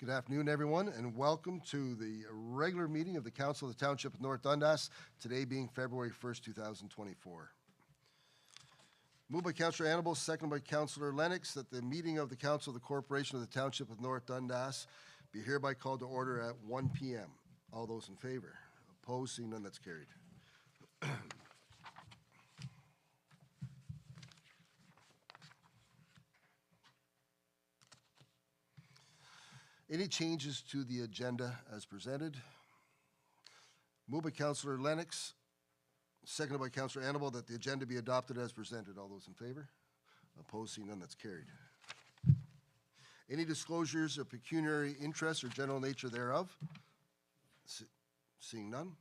Good afternoon, everyone, and welcome to the regular meeting of the Council of the Township of North Dundas, today being February 1st, 2024. Moved by Councillor Annable, seconded by Councillor Lennox, that the meeting of the Council of the Corporation of the Township of North Dundas be hereby called to order at 1 p.m. All those in favor? Opposed? Seeing none, that's carried. Any changes to the agenda as presented? Moved by Councillor Lennox, seconded by Councillor Annable, that the agenda be adopted as presented. All those in favor? Opposed? Seeing none, that's carried. Any disclosures of pecuniary interest or general nature thereof? Seeing none.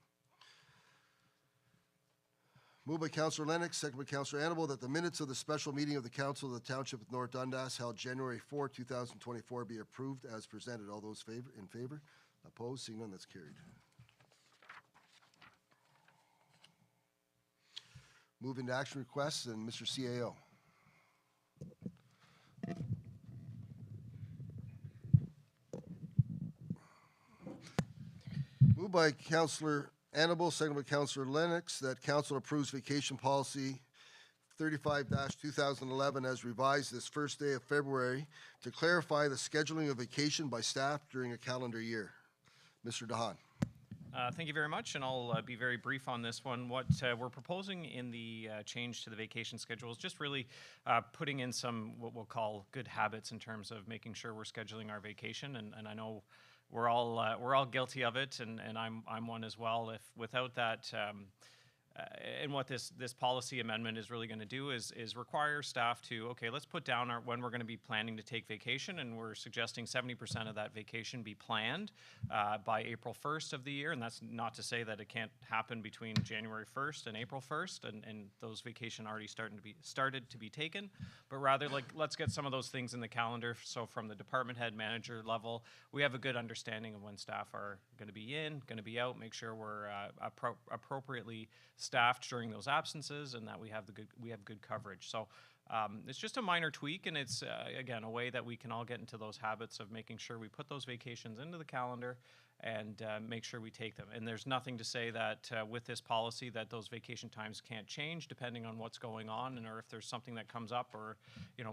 Moved by Councillor Lennox, seconded by Councillor Annable, that the minutes of the special meeting of the Council of the Township of North Dundas held January 4, 2024 be approved as presented. All those in favor? Opposed? Seeing none, that's carried. Moving to action requests, and Mr. CAO. Moved by Councillor Annable, seconded by Councillor Lennox, that Council approves vacation policy 35-2011 as revised this first day of February to clarify the scheduling of vacation by staff during a calendar year. Mr. Dahan. Thank you very much, and I'll be very brief on this one. What we're proposing in the change to the vacation schedule is just really putting in some what we'll call good habits in terms of making sure we're scheduling our vacation, and I know we're all guilty of it, and I'm one as well. If without that, and what this policy amendment is really going to do is require staff to, okay, let's put down when we're going to be planning to take vacation, and we're suggesting 70% of that vacation be planned by April 1st of the year, and that's not to say that it can't happen between January 1st and April 1st, and those vacation already started to be taken, but rather like let's get some of those things in the calendar, so from the department head manager level, we have a good understanding of when staff are going to be in, going to be out, make sure we're appropriately staffed during those absences, and that we have good coverage. So it's just a minor tweak, and it's again a way that we can all get into those habits of making sure we put those vacations into the calendar and make sure we take them. And there's nothing to say that with this policy that those vacation times can't change depending on what's going on, and or if there's something that comes up or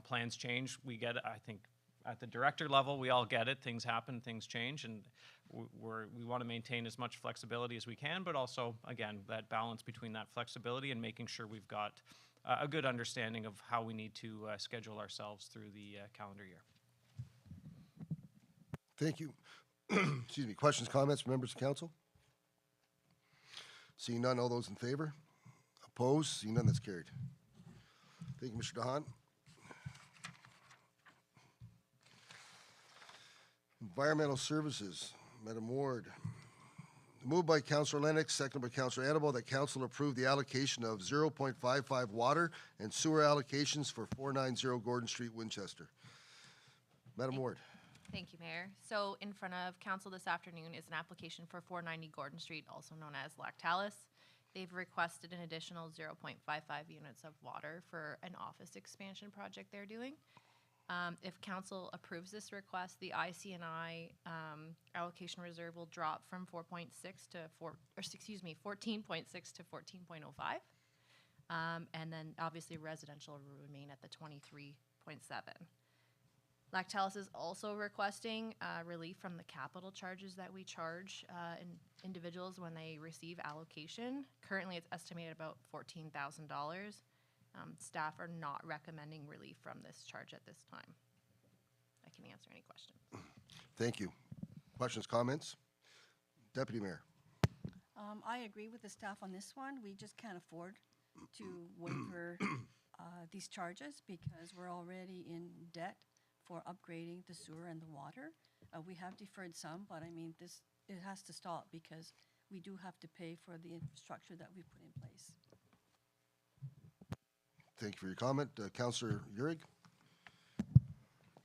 plans change. We get it. I think at the director level, we all get it. Things happen, things change, and we want to maintain as much flexibility as we can, but also, again, that balance between that flexibility and making sure we've got a good understanding of how we need to schedule ourselves through the calendar year. Thank you. Excuse me. Questions, comments from members of council? Seeing none, all those in favor? Opposed? Seeing none, that's carried. Thank you, Mr. Dahan. Environmental Services, Madam Ward. Moved by Councillor Lennox, seconded by Councillor Annable, that council approve the allocation of 0.55 water and sewer allocations for 490 Gordon Street, Winchester. Madam Ward. Thank you, Mayor. So in front of council this afternoon is an application for 490 Gordon Street, also known as Lactalis. They've requested an additional 0.55 units of water for an office expansion project they're doing. If council approves this request, the IC&I allocation reserve will drop from 14.6 to 14.05. And then obviously residential will remain at the 23.7. Lactalis is also requesting relief from the capital charges that we charge individuals when they receive allocation. Currently, it's estimated about $14,000. Staff are not recommending relief from this charge at this time. I can answer any questions. Thank you. Questions, comments? Deputy Mayor. I agree with the staff on this one. We just can't afford to waiver these charges because we're already in debt for upgrading the sewer and the water. We have deferred some, but I mean, it has to stop because we do have to pay for the infrastructure that we put in place. Thank you for your comment. Councillor Uhrig.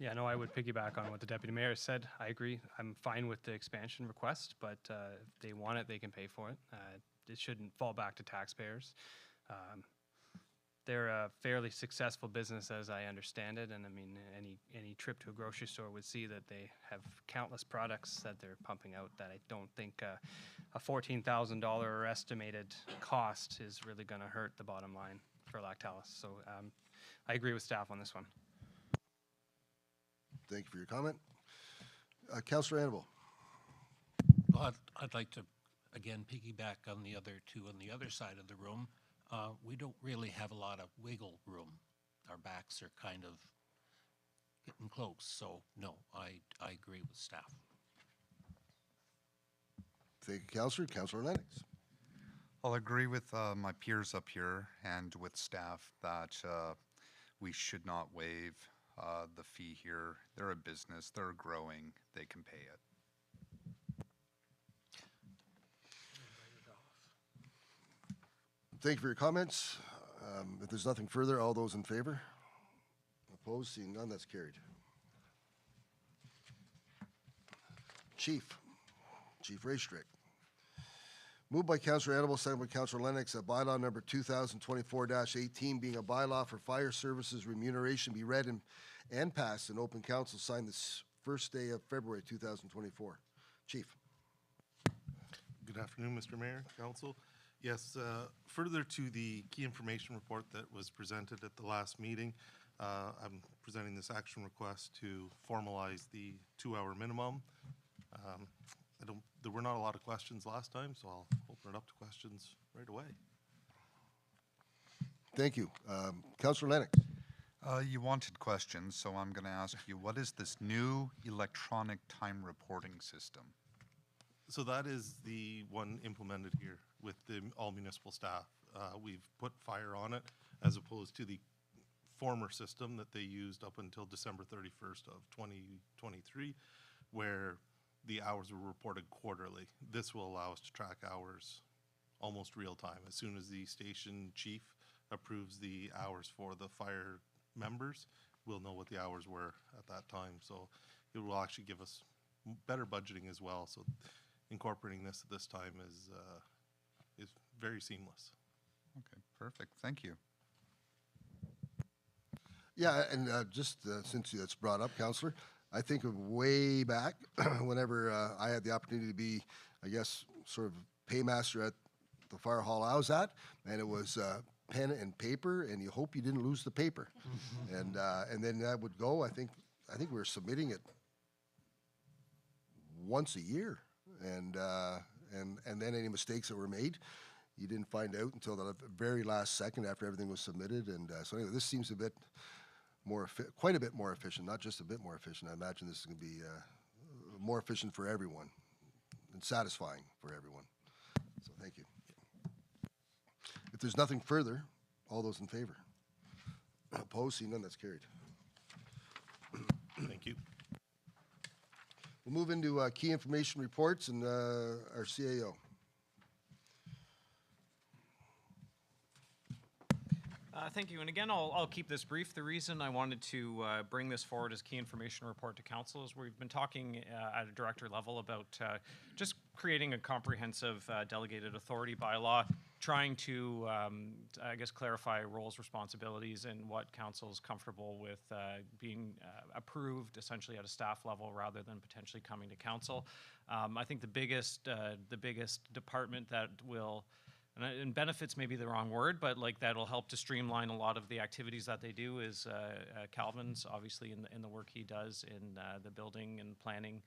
Yeah, no, I would piggyback on what the Deputy Mayor said. I agree. I'm fine with the expansion request, but if they want it, they can pay for it. It shouldn't fall back to taxpayers. they're a fairly successful business as I understand it, and I mean, any trip to a grocery store would see that they have countless products that they're pumping out that I don't think a $14,000 estimated cost is really going to hurt the bottom line for Lactalis. So I agree with staff on this one. Thank you for your comment. Councillor Annabelle. Well, I'd like to, again, piggyback on the other two on the other side of the room. We don't really have a lot of wiggle room. Our backs are kind of getting close, so no, I agree with staff. Thank you, Councillor. Councillor Lennox. I'll agree with my peers up here and with staff that we should not waive the fee here. They're a business, they're growing, they can pay it. Thank you for your comments. If there's nothing further, all those in favor? Opposed? Seeing none, that's carried. Chief Raystrick. Moved by Councillor Annabelle, second by Councillor Lennox, that bylaw number 2024-18, being a bylaw for fire services remuneration, be read and passed, and open council signed this first day of February 2024. Chief. Good afternoon, Mr. Mayor, Council. Yes, further to the key information report that was presented at the last meeting, I'm presenting this action request to formalize the 2-hour minimum. There were not a lot of questions last time, so I'll open it up to questions right away. Thank you. Councillor Lennox. You wanted questions, so I'm going to ask you, what is this new electronic time reporting system? So that is the one implemented here with all municipal staff. We've put fire on it as opposed to the former system that they used up until December 31st of 2023, where the hours were reported quarterly. This will allow us to track hours almost real time. As soon as the station chief approves the hours for the fire members, we'll know what the hours were at that time. So it will actually give us better budgeting as well. So incorporating this at this time is very seamless. Okay, perfect. Thank you. Yeah, and just since it's brought up, Councillor, I think of way back whenever I had the opportunity to be, I guess, sort of paymaster at the fire hall I was at, and it was pen and paper, and you hope you didn't lose the paper. And then that would go, I think we were submitting it once a year. And then any mistakes that were made, you didn't find out until the very last second after everything was submitted. And so anyway, this seems a bit more, quite a bit more efficient, not just a bit more efficient. I imagine this is going to be more efficient for everyone and satisfying for everyone. So thank you. If there's nothing further, all those in favor? Opposed? Seeing none, that's carried. Thank you. We'll move into key information reports and our CAO. Thank you. And again, I'll keep this brief. The reason I wanted to bring this forward as key information report to council is we've been talking at a director level about just creating a comprehensive delegated authority bylaw, trying to, I guess, clarify roles, responsibilities, and what council is comfortable with being approved essentially at a staff level rather than potentially coming to council. I think the biggest department that will, and benefits may be the wrong word, but like that'll help to streamline a lot of the activities that they do is Calvin's, obviously in the work he does in the building and planning,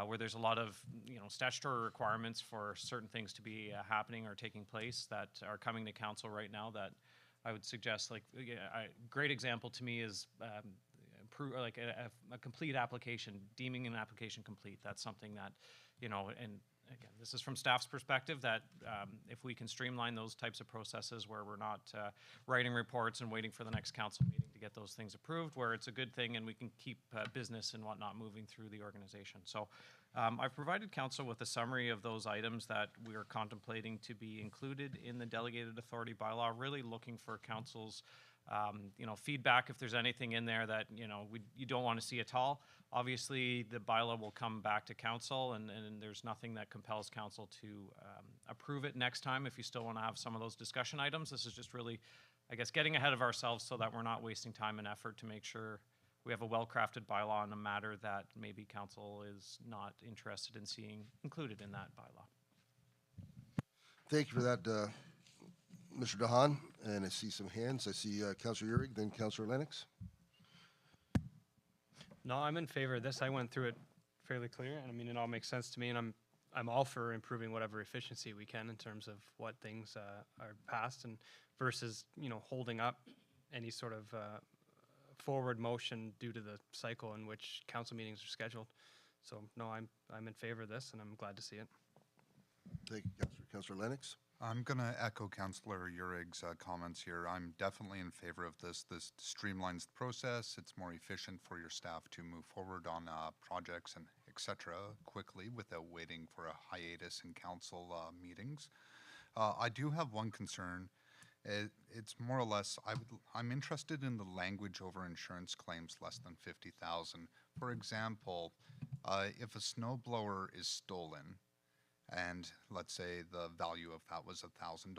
where there's a lot of statutory requirements for certain things to be happening or taking place that are coming to council right now that I would suggest, like a great example to me is like a complete application, deeming an application complete. That's something that, and again, this is from staff's perspective, that if we can streamline those types of processes where we're not writing reports and waiting for the next council meeting to get those things approved, where it's a good thing and we can keep business and whatnot moving through the organization. So I've provided council with a summary of those items that we are contemplating to be included in the delegated authority bylaw, really looking for council's feedback if there's anything in there that you don't want to see at all. Obviously, the bylaw will come back to council, and there's nothing that compels council to approve it next time if you still want to have some of those discussion items. This is just really I guess, getting ahead of ourselves so that we're not wasting time and effort to make sure we have a well-crafted bylaw on a matter that maybe council is not interested in seeing included in that bylaw. Thank you for that, Mr. DeHaan. And I see some hands. I see Councillor Urick, then Councillor Lennox. No, I'm in favor of this. I went through it fairly clear, and I mean, it all makes sense to me, and I'm all for improving whatever efficiency we can in terms of what things are passed and versus, holding up any sort of forward motion due to the cycle in which council meetings are scheduled. So no, I'm in favor of this, and I'm glad to see it. Thank you, Councillor. Councillor Lennox. I'm going to echo Councillor Urig's comments here. I'm definitely in favor of this. This streamlines the process. It's more efficient for your staff to move forward on projects and et cetera quickly without waiting for a hiatus in council meetings. I do have one concern. It's more or less, I'm interested in the language over insurance claims less than 50,000. For example, if a snowblower is stolen, and let's say the value of that was $1,000,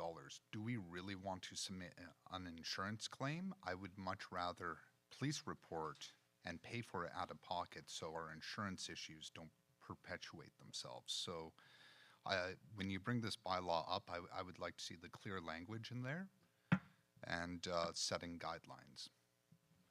do we really want to submit an insurance claim? I would much rather police report and pay for it out of pocket so our insurance issues don't perpetuate themselves. So when you bring this bylaw up, I would like to see the clear language in there and setting guidelines.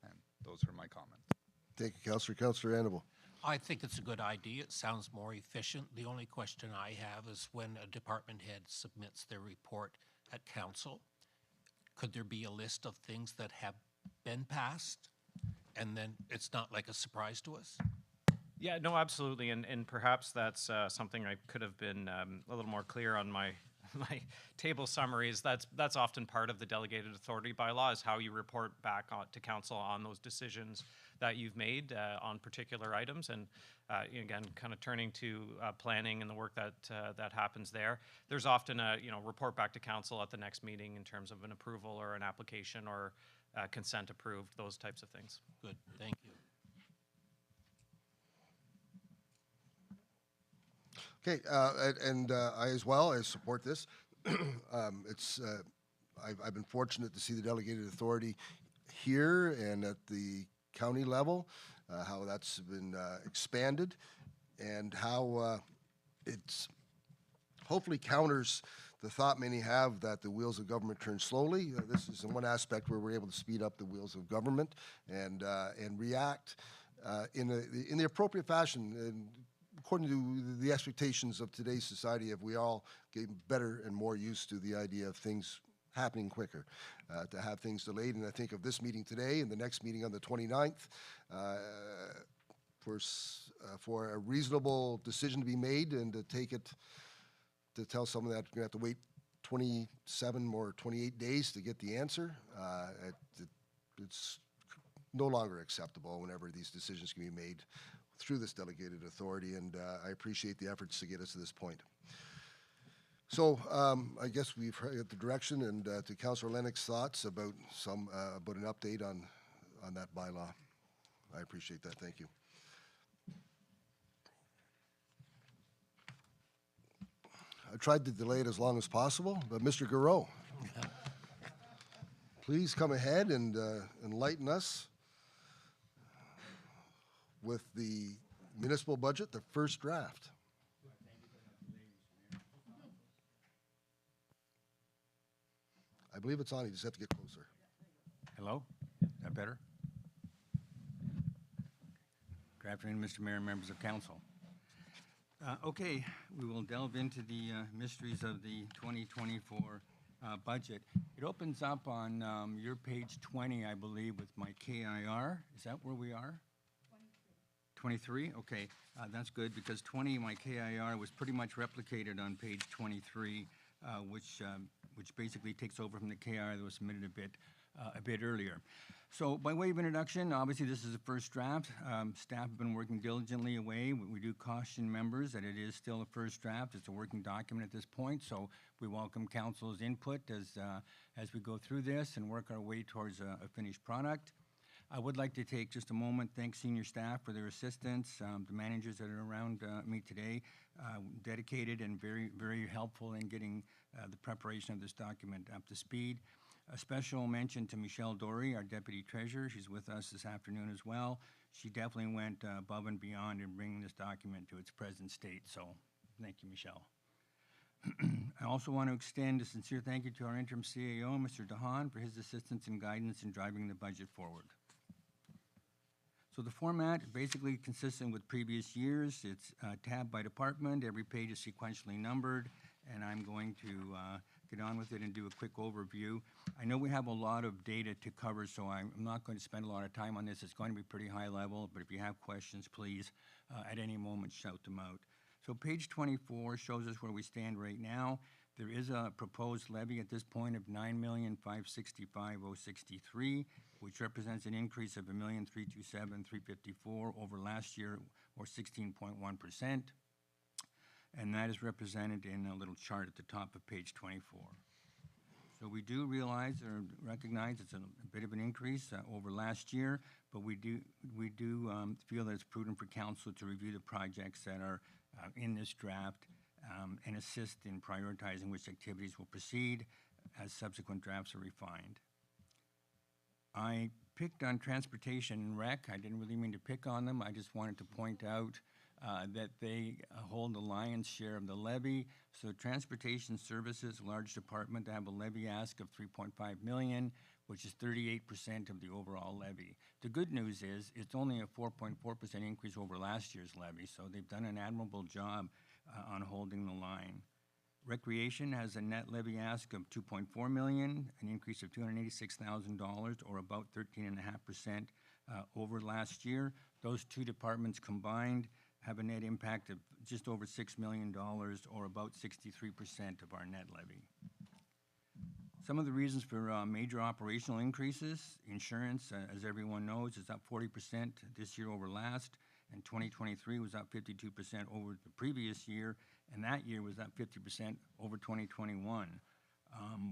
And those are my comments. Thank you, Councillor. Councillor Annable. I think it's a good idea. It sounds more efficient. The only question I have is when a department head submits their report at council, could there be a list of things that have been passed? And then it's not like a surprise to us? Yeah, no, absolutely, and perhaps that's something I could have been a little more clear on my table summaries. That's often part of the delegated authority bylaw, is how you report back to council on those decisions that you've made on particular items, and again, kind of turning to planning and the work that happens there. There's often a report back to council at the next meeting in terms of an approval or an application or consent approved, those types of things. Good, thank you. Okay, and I as well, I support this. I've been fortunate to see the delegated authority here and at the county level, how that's been expanded, and how it's hopefully counters the thought many have that the wheels of government turn slowly. This is in one aspect where we're able to speed up the wheels of government and react in the appropriate fashion. And according to the expectations of today's society, if we all get better and more used to the idea of things happening quicker, to have things delayed. And I think of this meeting today and the next meeting on the 29th, for a reasonable decision to be made and to take it, to tell someone that you're going to have to wait 27 or 28 days to get the answer, it's no longer acceptable whenever these decisions can be made through this delegated authority, and I appreciate the efforts to get us to this point. So I guess we've heard the direction, and to Councillor Lennox's thoughts about about an update on that bylaw. I appreciate that. Thank you. I tried to delay it as long as possible, but Mr. Garreau, please come ahead and enlighten us with the municipal budget, the first draft. I believe it's on. You just have to get closer. Hello? That better? Good afternoon, Mr. Mayor and members of council. Okay, we will delve into the mysteries of the 2024 budget. It opens up on your page 20, I believe, with my KIR. Is that where we are? 23? Okay, that's good, because 20, my KIR, was pretty much replicated on page 23, which basically takes over from the KIR that was submitted a bit earlier. So by way of introduction, obviously this is the first draft. Staff have been working diligently away. We do caution members that it is still a first draft. It's a working document at this point, so we welcome council's input as we go through this and work our way towards a finished product. I would like to take just a moment, thank senior staff for their assistance, the managers that are around me today, dedicated and very, very helpful in getting the preparation of this document up to speed. A special mention to Michelle Dory, our Deputy Treasurer. She's with us this afternoon as well. She definitely went above and beyond in bringing this document to its present state, so thank you, Michelle. I also want to extend a sincere thank you to our interim CAO, Mr. DeHaan, for his assistance and guidance in driving the budget forward. So the format basically consistent with previous years. It's tab by department. Every page is sequentially numbered, and I'm going to get on with it and do a quick overview. I know we have a lot of data to cover, so I'm not going to spend a lot of time on this. It's going to be pretty high level, but if you have questions, please, at any moment, shout them out. So page 24 shows us where we stand right now. There is a proposed levy at this point of $9,565,063, which represents an increase of $1,327,354 over last year, or 16.1%. And that is represented in a little chart at the top of page 24. So we do realize or recognize it's a bit of an increase over last year, but we do feel that it's prudent for council to review the projects that are in this draft and assist in prioritizing which activities will proceed as subsequent drafts are refined. I picked on transportation and rec. I didn't really mean to pick on them. I just wanted to point out that they hold the lion's share of the levy. So transportation services, large department, they have a levy ask of $3.5 million, which is 38% of the overall levy. The good news is it's only a 4.4% increase over last year's levy, so they've done an admirable job on holding the line. Recreation has a net levy ask of $2.4 million, an increase of $286,000, or about 13.5% over last year. Those two departments combined have a net impact of just over $6 million, or about 63% of our net levy. Some of the reasons for major operational increases: insurance, as everyone knows, is up 40% this year over last, and 2023 was up 52% over the previous year, and that year was up 50% over 2021.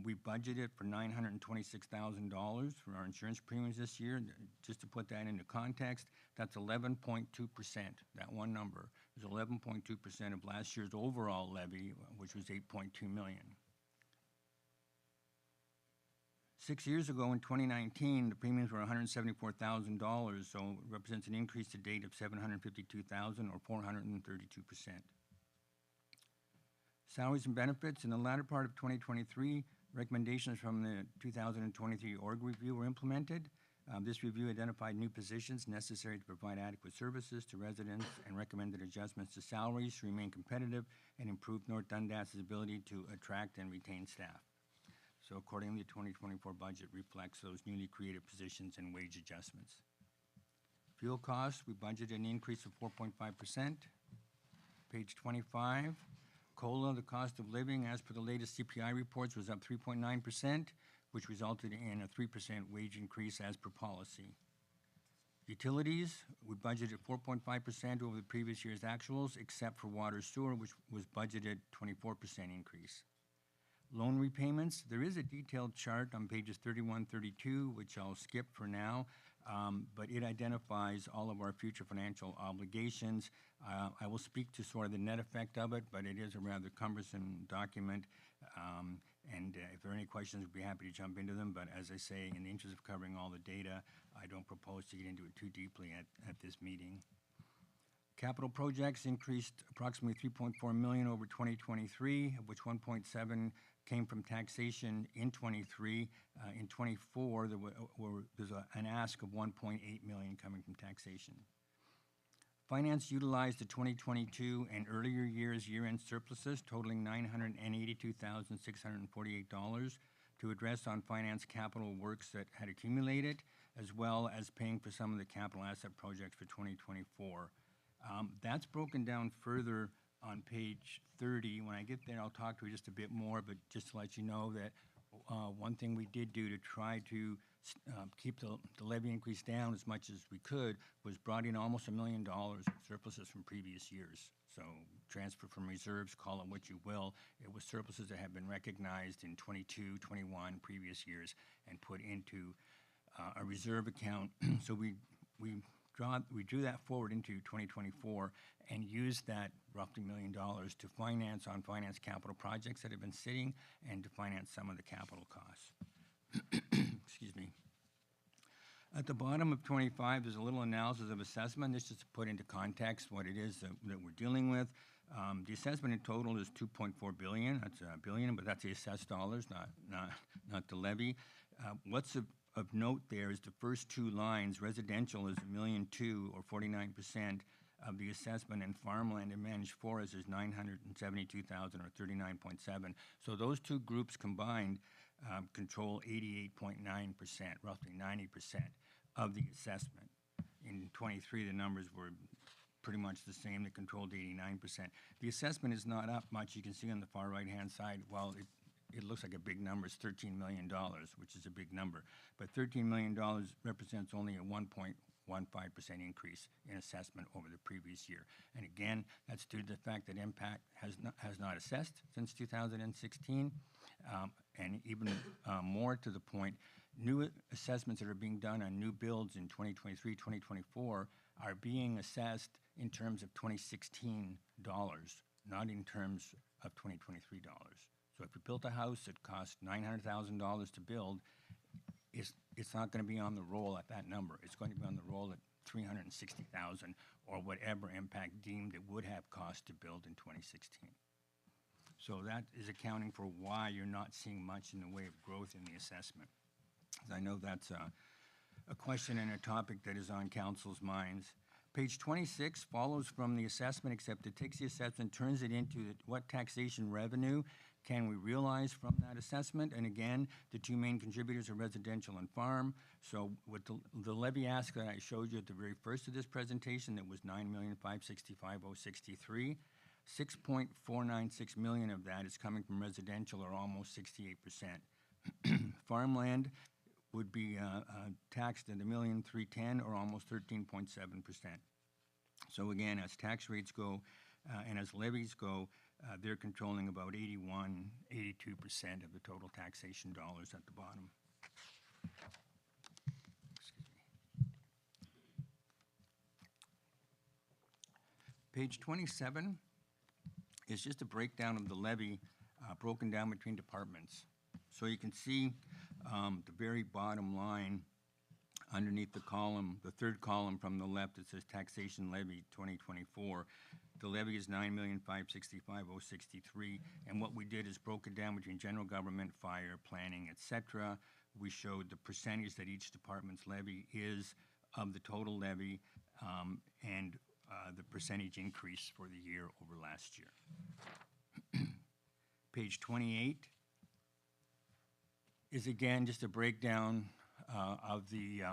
We budgeted for $926,000 for our insurance premiums this year. Just to put that into context, that's 11.2%. That one number is 11.2% of last year's overall levy, which was $8.2 million. 6 years ago, in 2019, the premiums were $174,000, so it represents an increase to date of $752,000, or 432%. Salaries and benefits: in the latter part of 2023, recommendations from the 2023 org review were implemented. This review identified new positions necessary to provide adequate services to residents and recommended adjustments to salaries to remain competitive and improve North Dundas's ability to attract and retain staff. So accordingly, the 2024 budget reflects those newly created positions and wage adjustments. Fuel costs: we budgeted an increase of 4.5%. Page 25. COLA, the cost of living, as per the latest CPI reports, was up 3.9%, which resulted in a 3% wage increase as per policy. Utilities: we budgeted 4.5% over the previous year's actuals, except for water sewer, which was budgeted 24% increase. Loan repayments: there is a detailed chart on pages 31, 32, which I'll skip for now, but it identifies all of our future financial obligations. I will speak to sort of the net effect of it, but it is a rather cumbersome document, and if there are any questions, we'd be happy to jump into them, but as I say, in the interest of covering all the data, I don't propose to get into it too deeply at this meeting. Capital projects increased approximately $3.4 million over 2023, of which 1.7 came from taxation in 23. In 24, there's an ask of 1.8 million coming from taxation. Finance utilized the 2022 and earlier years' year-end surpluses totaling $982,648 to address on finance capital works that had accumulated, as well as paying for some of the capital asset projects for 2024. That's broken down further on page 30. When I get there, I'll talk to you just a bit more, but just to let you know that one thing we did do to try to keep the levy increase down as much as we could was brought in almost $1 million of surpluses from previous years. So transfer from reserves, call it what you will. It was surpluses that had been recognized in 22, 21, previous years, and put into a reserve account. So we drew that forward into 2024 and used that roughly $1 million to finance capital projects that have been sitting and to finance some of the capital costs. Excuse me. At the bottom of 25, there's a little analysis of assessment. This is to put into context what it is that we're dealing with. The assessment in total is 2.4 billion. That's a billion, but that's the assessed dollars, not the levy. What's of note there is the first two lines. Residential is $1.2 million, or 49% of the assessment, and farmland and managed forests is 972,000, or 39.7. So those two groups combined control 88.9%, roughly 90% of the assessment. In 23, the numbers were pretty much the same. They controlled 89%. The assessment is not up much. You can see on the far right-hand side, while it looks like a big number, it's $13 million, which is a big number. But $13 million represents only a 1.15% increase in assessment over the previous year. And again, that's due to the fact that Impact has not assessed since 2016. And even more to the point, new assessments that are being done on new builds in 2023, 2024 are being assessed in terms of 2016 dollars, not in terms of 2023 dollars. So if you built a house that cost $900,000 to build, it's not going to be on the roll at that number. It's going to be on the roll at $360,000 or whatever Impact deemed it would have cost to build in 2016. So that is accounting for why you're not seeing much in the way of growth in the assessment. I know that's a question and a topic that is on council's minds. Page 26 follows from the assessment, except it takes the assessment, turns it into what taxation revenue can we realize from that assessment. And again, the two main contributors are residential and farm. So with the levy ask that I showed you at the very first of this presentation, that was $9,565,063. $6.496 million of that is coming from residential, or almost 68%. Farmland would be taxed at $1,310,000, or almost 13.7%. So again, as tax rates go and as levies go, they're controlling about 81, 82% of the total taxation dollars at the bottom. Excuse me. Page 27 is just a breakdown of the levy broken down between departments. So you can see the very bottom line underneath the column, the third column from the left, it says taxation levy 2024. The levy is $9,565,063, and what we did is broke it down between general government, fire, planning, etc. We showed the percentage that each department's levy is of the total levy, and the percentage increase for the year over last year. Page 28 is again just a breakdown of the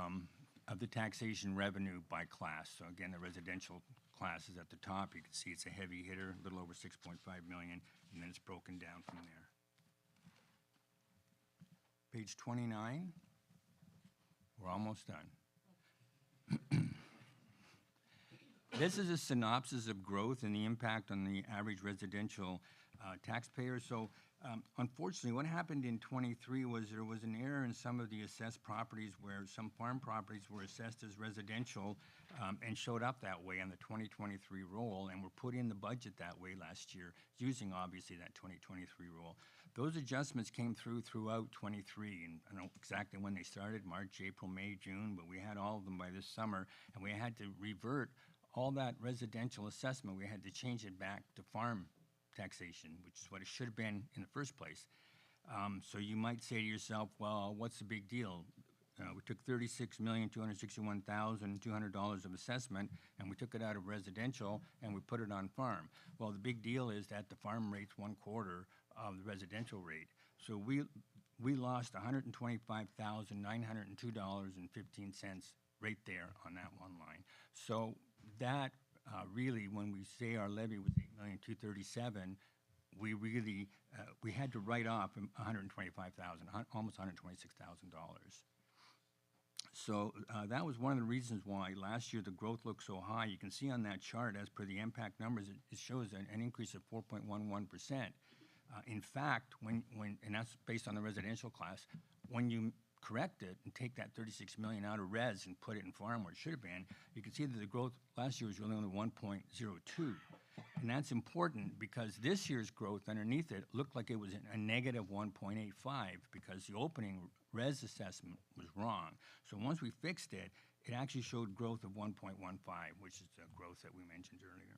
taxation revenue by class. So again, the residential class is at the top. You can see it's a heavy hitter, a little over 6.5 million, and then it's broken down from there. Page 29, we're almost done. This is a synopsis of growth and the impact on the average residential taxpayer. So unfortunately, what happened in 23 was there was an error in some of the assessed properties where some farm properties were assessed as residential and showed up that way on the 2023 roll and were put in the budget that way last year, using obviously that 2023 roll. Those adjustments came throughout 23, and I don't know exactly when they started, March, April, May, June, but we had all of them by this summer, and we had to revert all that residential assessment. We had to change it back to farm taxation, which is what it should have been in the first place. So you might say to yourself, well, what's the big deal? We took $36,261,200 of assessment, and we took it out of residential, and we put it on farm. Well, the big deal is that the farm rate's 1/4 of the residential rate. So we lost $125,902.15 right there on that one line. So that really, when we say our levy was $8,237,000, we really we had to write off $125,000, almost $126,000. So that was one of the reasons why last year the growth looked so high. You can see on that chart, as per the impact numbers, it shows an increase of 4.11%. In fact, and that's based on the residential class, when you correct it and take that $36 million out of res and put it in farm where it should have been, you can see that the growth last year was really only 1.02. And that's important because this year's growth underneath it looked like it was a negative 1.85 because the opening res assessment was wrong. So once we fixed it, it actually showed growth of 1.15, which is the growth that we mentioned earlier.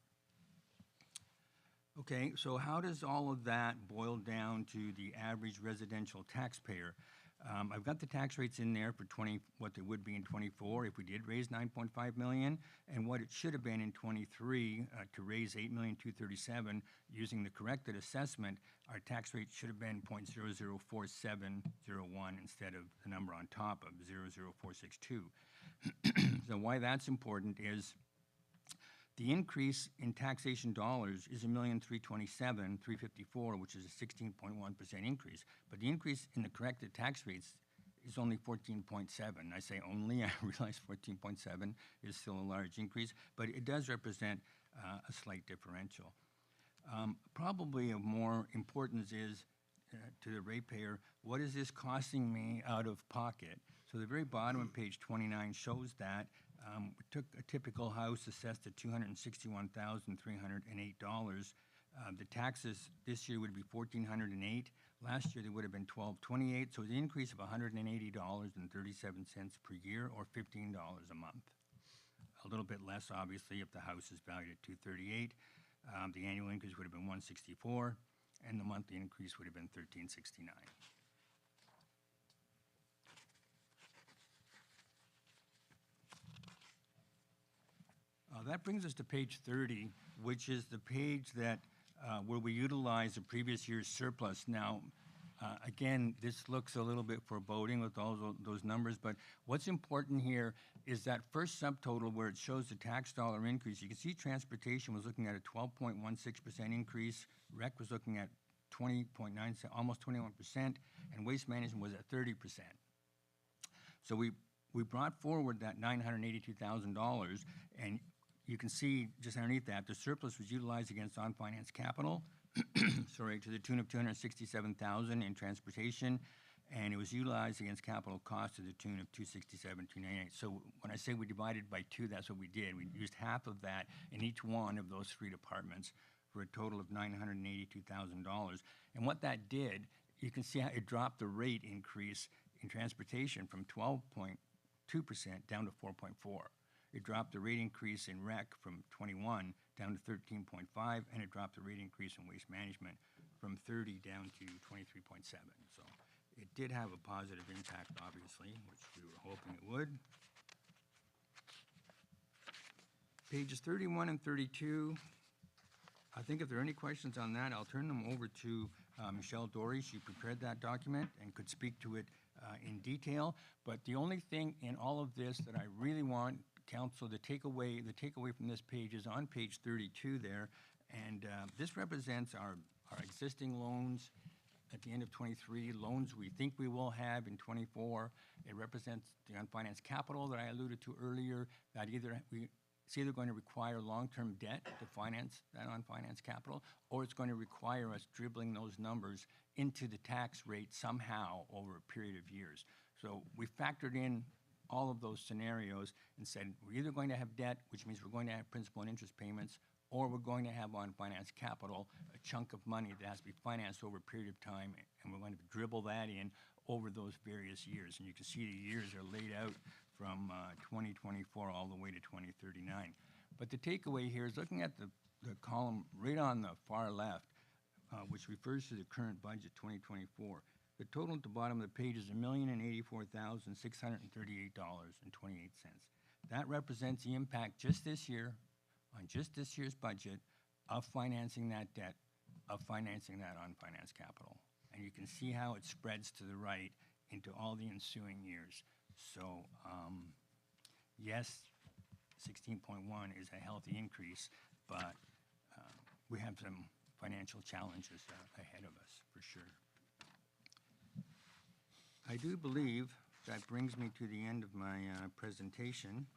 Okay, so how does all of that boil down to the average residential taxpayer? I've got the tax rates in there for what they would be in 24 if we did raise 9.5 million, and what it should have been in 23 to raise 8,237,000 using the corrected assessment. Our tax rate should have been 0.004701 instead of the number on top of 00462. So why that's important is the increase in taxation dollars is $1,327,354, which is a 16.1% increase. But the increase in the corrected tax rates is only 14.7. I say only, I realize 14.7 is still a large increase, but it does represent a slight differential. Probably of more importance is to the ratepayer, what is this costing me out of pocket? So the very bottom of page 29 shows that. We took a typical house assessed at $261,308. The taxes this year would be $1,408. Last year they would have been $1,228. So it's an increase of $180.37 per year, or $15 a month. A little bit less, obviously, if the house is valued at $238. The annual increase would have been $164, and the monthly increase would have been $1369. That brings us to page 30, which is the page that where we utilize the previous year's surplus. Now, again, this looks a little bit foreboding with all those numbers, but what's important here is that first subtotal where it shows the tax dollar increase. You can see transportation was looking at a 12.16% increase, rec was looking at 20.9, almost 21%, and waste management was at 30%. So we brought forward that $982,000, and you can see just underneath that, the surplus was utilized against on-finance capital, sorry, to the tune of $267,000 in transportation, and it was utilized against capital costs to the tune of $267,298. So when I say we divided by 2, that's what we did. We used half of that in each one of those 3 departments for a total of $982,000. And what that did, you can see how it dropped the rate increase in transportation from 12.2% down to 4.4. It dropped the rate increase in rec from 21 down to 13.5, and it dropped the rate increase in waste management from 30 down to 23.7. So it did have a positive impact, obviously, which we were hoping it would. Pages 31 and 32. I think if there are any questions on that, I'll turn them over to Michelle Dory. She prepared that document and could speak to it in detail. But the only thing in all of this that I really want Council, the takeaway from this page is on page 32 there, and this represents our existing loans at the end of 23, loans we think we will have in 24. It represents the unfinanced capital that I alluded to earlier, that it's either going to require long-term debt to finance that unfinanced capital, or it's going to require us dribbling those numbers into the tax rate somehow over a period of years. So we factored in all of those scenarios and said we're either going to have debt, which means we're going to have principal and interest payments, or we're going to have on-finance capital, a chunk of money that has to be financed over a period of time, and we're going to dribble that in over those various years. And you can see the years are laid out from 2024 all the way to 2039. But the takeaway here is looking at the column right on the far left, which refers to the current budget 2024. The total at the bottom of the page is $1,084,638.28. That represents the impact just this year, on just this year's budget, of financing that debt, of financing that unfinanced capital. And you can see how it spreads to the right into all the ensuing years. So, yes, 16.1 is a healthy increase, but we have some financial challenges ahead of us, for sure. I do believe that brings me to the end of my presentation,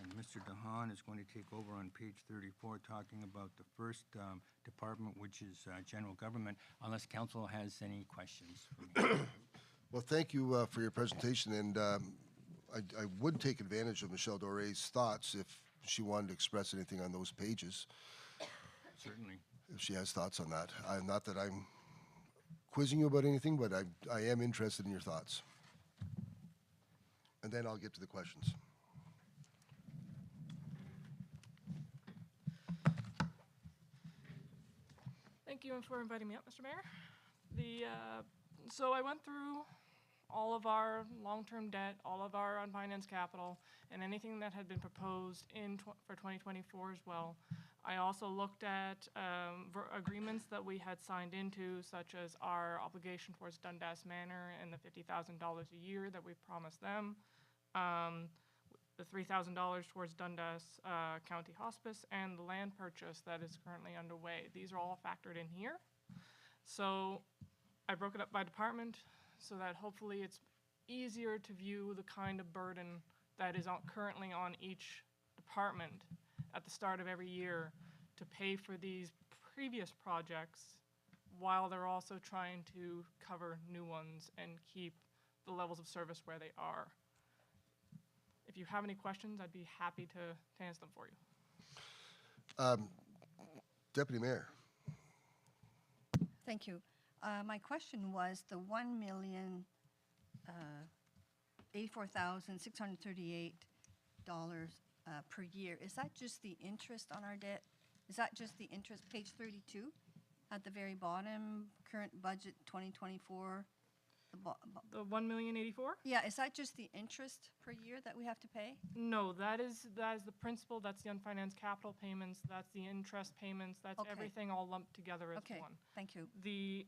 and Mr. DeHaan is going to take over on page 34, talking about the first department, which is general government, unless council has any questions for me. Well, thank you for your presentation, and I would take advantage of Michelle Dore's thoughts if she wanted to express anything on those pages. Certainly. if she has thoughts on that. Not that I'm quizzing you about anything, but I am interested in your thoughts. And then I'll get to the questions. Thank you for inviting me up, Mr. Mayor. So I went through all of our long-term debt, all of our unfinanced capital, and anything that had been proposed for 2024 as well. I also looked at agreements that we had signed into, such as our obligation towards Dundas Manor and the $50,000 a year that we promised them, the $3,000 towards Dundas County Hospice, and the land purchase that is currently underway. These are all factored in here. So I broke it up by department so that hopefully it's easier to view the kind of burden that is currently on each department at the start of every year to pay for these previous projects while they're also trying to cover new ones and keep the levels of service where they are. If you have any questions, I'd be happy to answer them for you. Deputy Mayor. Thank you. My question was the $1,084,638 per year. Is that just the interest on our debt? Is that just the interest, page 32, at the very bottom, current budget 2024? The $1,084,000? Yeah, is that just the interest per year that we have to pay? No, that is the principal, that's the unfinanced capital payments, that's the interest payments, that's Okay. everything all lumped together as Okay, one. thank you.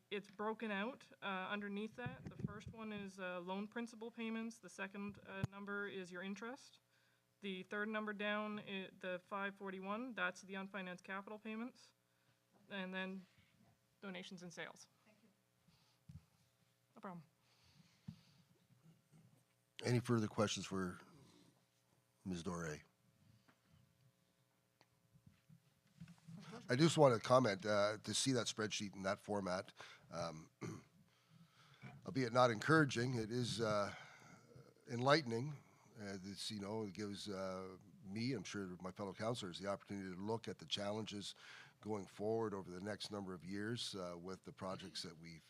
It's broken out underneath that. The first one is loan principal payments. The second number is your interest. The third number down, the 541, that's the unfinanced capital payments. And then donations and sales. Thank you. No problem. Any further questions for Ms. Doré? I just want to comment, to see that spreadsheet in that format, albeit not encouraging, it is enlightening. It's, it gives me, I'm sure my fellow councilors, the opportunity to look at the challenges going forward over the next number of years with the projects that we've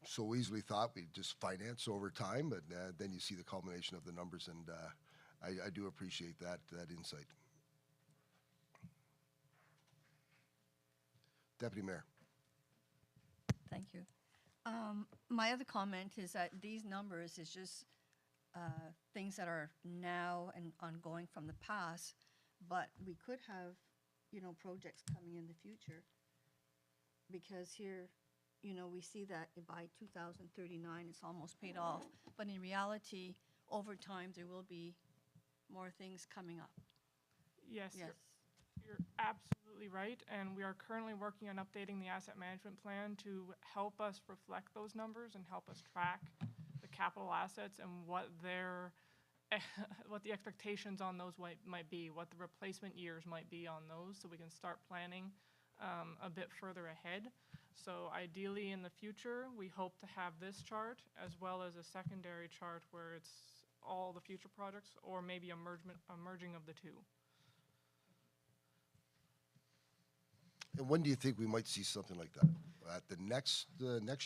so easily thought we'd just finance over time, but then you see the culmination of the numbers, and I do appreciate that insight. Deputy Mayor. Thank you. My other comment is that these numbers is just things that are now and ongoing from the past, but we could have, projects coming in the future. Because here, we see that by 2039, it's almost paid off. But in reality, over time, there will be more things coming up. Yes, Yes. you're absolutely right, and we are currently working on updating the asset management plan to help us reflect those numbers and help us track the capital assets and what the expectations on those might be, what the replacement years might be on those, so we can start planning a bit further ahead. So ideally, in the future, we hope to have this chart as well as a secondary chart where it's all the future projects, or maybe a merging of the two. And when do you think we might see something like that? At the next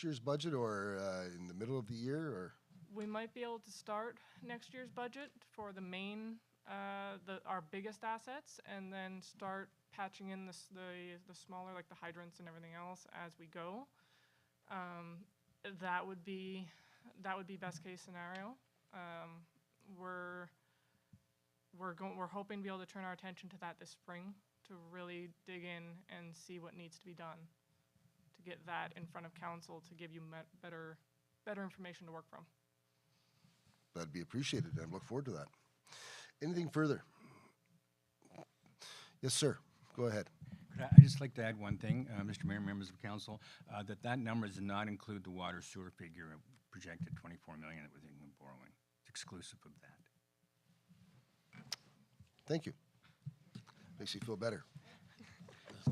year's budget, or in the middle of the year, or? We might be able to start next year's budget for the main, our biggest assets, and then start patching in the smaller, like the hydrants and everything else as we go. That would be best case scenario. We're hoping to be able to turn our attention to that this spring, to really dig in and see what needs to be done to get that in front of council, to give you better information to work from. That'd be appreciated. I look forward to that. Anything further? Yes, sir. Go ahead. I'd just like to add one thing, Mr. Mayor, members of council, that number does not include the water sewer figure of projected $24 million that we're thinking of borrowing. It's exclusive of that. Thank you. Makes you feel better.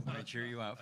Might cheer you up.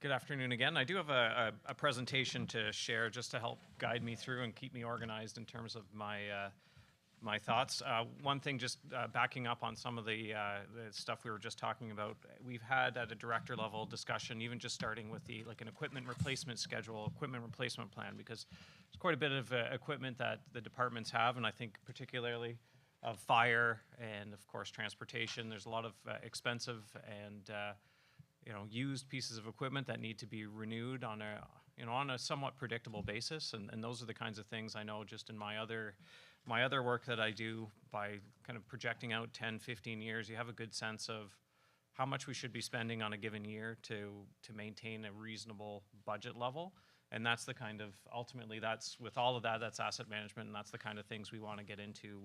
good afternoon again. I do have a presentation to share just to help guide me through and keep me organized in terms of my thoughts. One thing, just backing up on some of the stuff we were just talking about, we've had at a director level discussion, even just starting with an equipment replacement schedule, equipment replacement plan, because there's quite a bit of equipment that the departments have, and I think particularly of fire and of course transportation. There's a lot of expensive and used pieces of equipment that need to be renewed on a somewhat predictable basis, and those are the kinds of things I know just in my other work that I do by kind of projecting out 10, 15 years. You have a good sense of how much we should be spending on a given year to maintain a reasonable budget level. And that's the kind of, ultimately, that's with all of that, that's asset management, and that's the kind of things we want to get into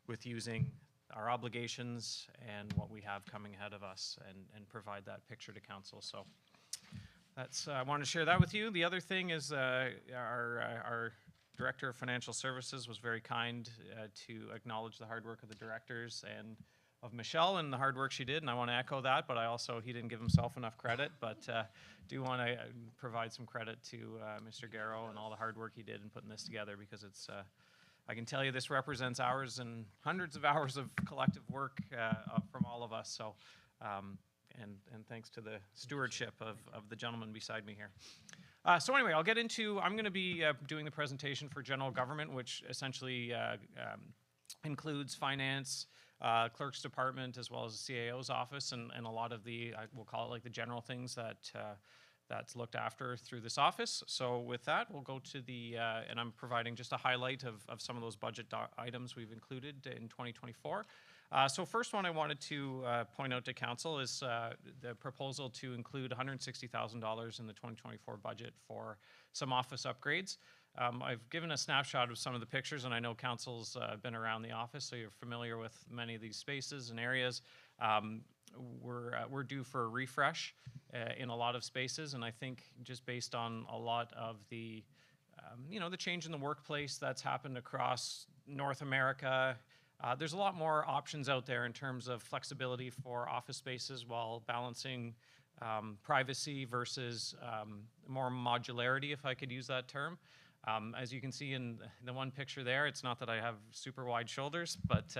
with using our obligations and what we have coming ahead of us, and provide that picture to council. So that's, I want to share that with you. The other thing is our Director of Financial Services was very kind to acknowledge the hard work of the directors and of Michelle and the hard work she did, and I want to echo that, but he didn't give himself enough credit, but do want to provide some credit to Mr. Garrow and all the hard work he did in putting this together, because it's, I can tell you this represents hours and hundreds of hours of collective work from all of us, so, and thanks to the stewardship of the gentleman beside me here. So anyway, I'm going to be doing the presentation for general government, which essentially includes finance, clerk's department, as well as the CAO's office, and a lot of we'll call it like the general things that's looked after through this office. So with that, we'll go to and I'm providing just a highlight of some of those budget items we've included in 2024. So first one I wanted to point out to council is the proposal to include $160,000 in the 2024 budget for some office upgrades. I've given a snapshot of some of the pictures, and I know council's been around the office, so you're familiar with many of these spaces and areas. We're due for a refresh in a lot of spaces, and I think just based on a lot of the change in the workplace that's happened across North America, there's a lot more options out there in terms of flexibility for office spaces while balancing privacy versus more modularity, if I could use that term. As you can see in the one picture there, it's not that I have super wide shoulders, but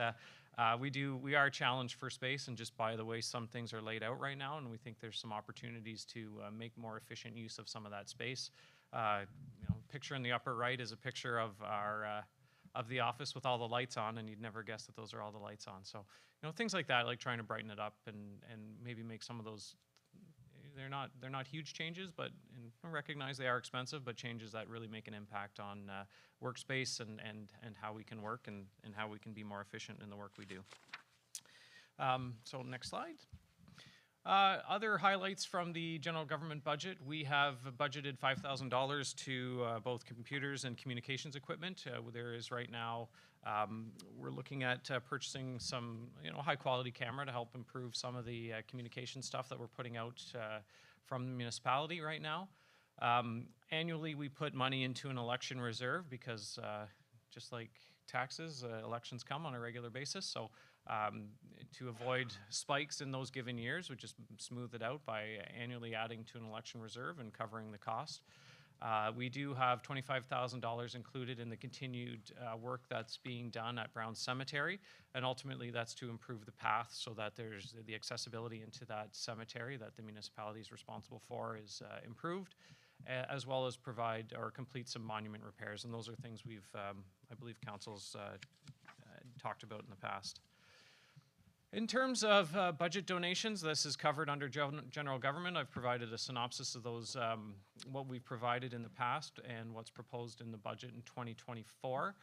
we are challenged for space, and just by the way some things are laid out right now, and we think there's some opportunities to make more efficient use of some of that space. Picture in the upper right is a picture of of the office with all the lights on, and you'd never guess that those are all the lights on. So things like that, like trying to brighten it up and maybe make some of those. They're not huge changes, but I recognize they are expensive, but changes that really make an impact on workspace and how we can work and how we can be more efficient in the work we do. So next slide. Other highlights from the general government budget: we have budgeted $5,000 to both computers and communications equipment. There is right now, we're looking at purchasing some high quality camera to help improve some of the communication stuff that we're putting out from the municipality right now. Annually, we put money into an election reserve because just like taxes, elections come on a regular basis. So to avoid spikes in those given years, we just smooth it out by annually adding to an election reserve and covering the cost. We do have $25,000 included in the continued work that's being done at Brown Cemetery, and ultimately that's to improve the path so that there's the accessibility into that cemetery that the municipality is responsible for is improved, as well as provide or complete some monument repairs, and those are things we've, I believe council's talked about in the past. In terms of budget donations, this is covered under general government. I've provided a synopsis of those, what we've provided in the past and what's proposed in the budget in 2024.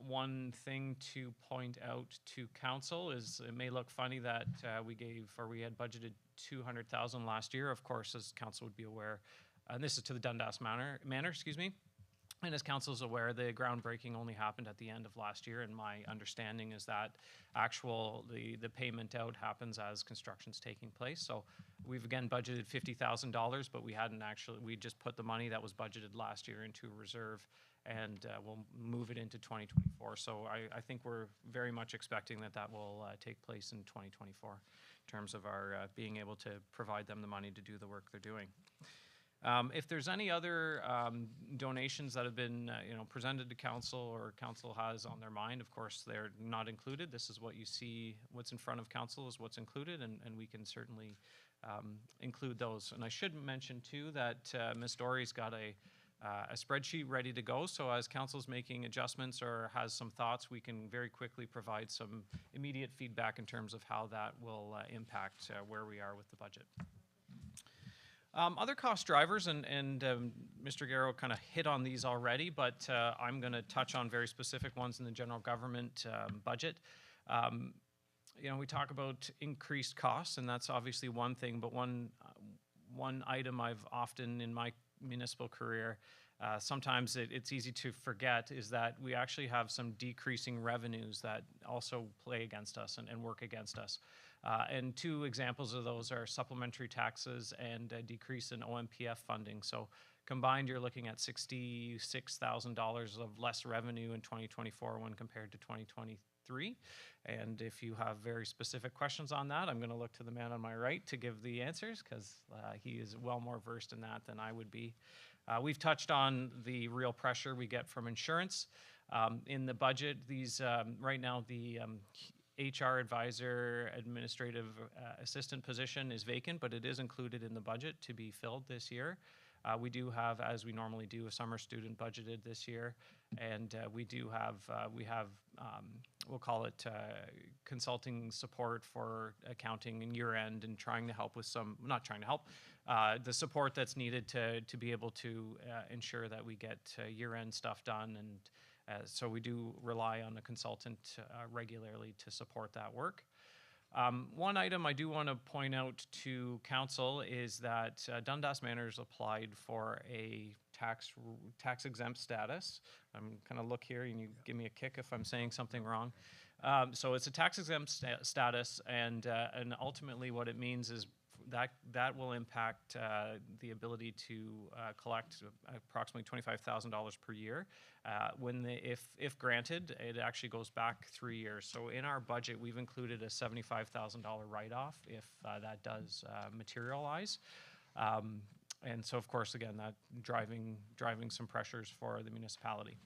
One thing to point out to council is it may look funny that we had budgeted $200,000 last year. Of course, as council would be aware, and this is to the Dundas Manor, excuse me. And as council is aware, the groundbreaking only happened at the end of last year, and my understanding is that the payment out happens as construction's taking place. So we've again budgeted $50,000, but we just put the money that was budgeted last year into a reserve, and we'll move it into 2024. So I think we're very much expecting that that will take place in 2024 in terms of our being able to provide them the money to do the work they're doing. If there's any other donations that have been presented to council or council has on their mind, of course, they're not included. This is what you see, what's in front of council is what's included, and we can certainly include those. And I should mention too that Ms. Dory's got a spreadsheet ready to go, so as council's making adjustments or has some thoughts, we can very quickly provide some immediate feedback in terms of how that will impact where we are with the budget. Other cost drivers, and Mr. Garrow kind of hit on these already, but I'm going to touch on very specific ones in the general government budget. We talk about increased costs, and that's obviously one thing, but one item I've often in my municipal career, sometimes it's easy to forget, is that we actually have some decreasing revenues that also play against us and work against us. And two examples of those are supplementary taxes and a decrease in OMPF funding. So combined, you're looking at $66,000 of less revenue in 2024 when compared to 2023. And if you have very specific questions on that, I'm going to look to the man on my right to give the answers, because he is well more versed in that than I would be. We've touched on the real pressure we get from insurance. In the budget, these right now, the HR advisor, administrative assistant position is vacant, but it is included in the budget to be filled this year. We do have, as we normally do, a summer student budgeted this year, and we have we'll call it consulting support for accounting and year end, and trying to help with the support that's needed to be able to ensure that we get year end stuff done. And so we do rely on a consultant regularly to support that work. One item I do want to point out to council is that Dundas Manor's applied for a tax exempt status. I'm going to look here and you give me a kick if I'm saying something wrong. So it's a tax exempt status, and ultimately what it means is that will impact the ability to collect approximately $25,000 per year. If granted, it actually goes back 3 years. So in our budget, we've included a $75,000 write-off if that does materialize. And so, of course, again, that driving some pressures for the municipality.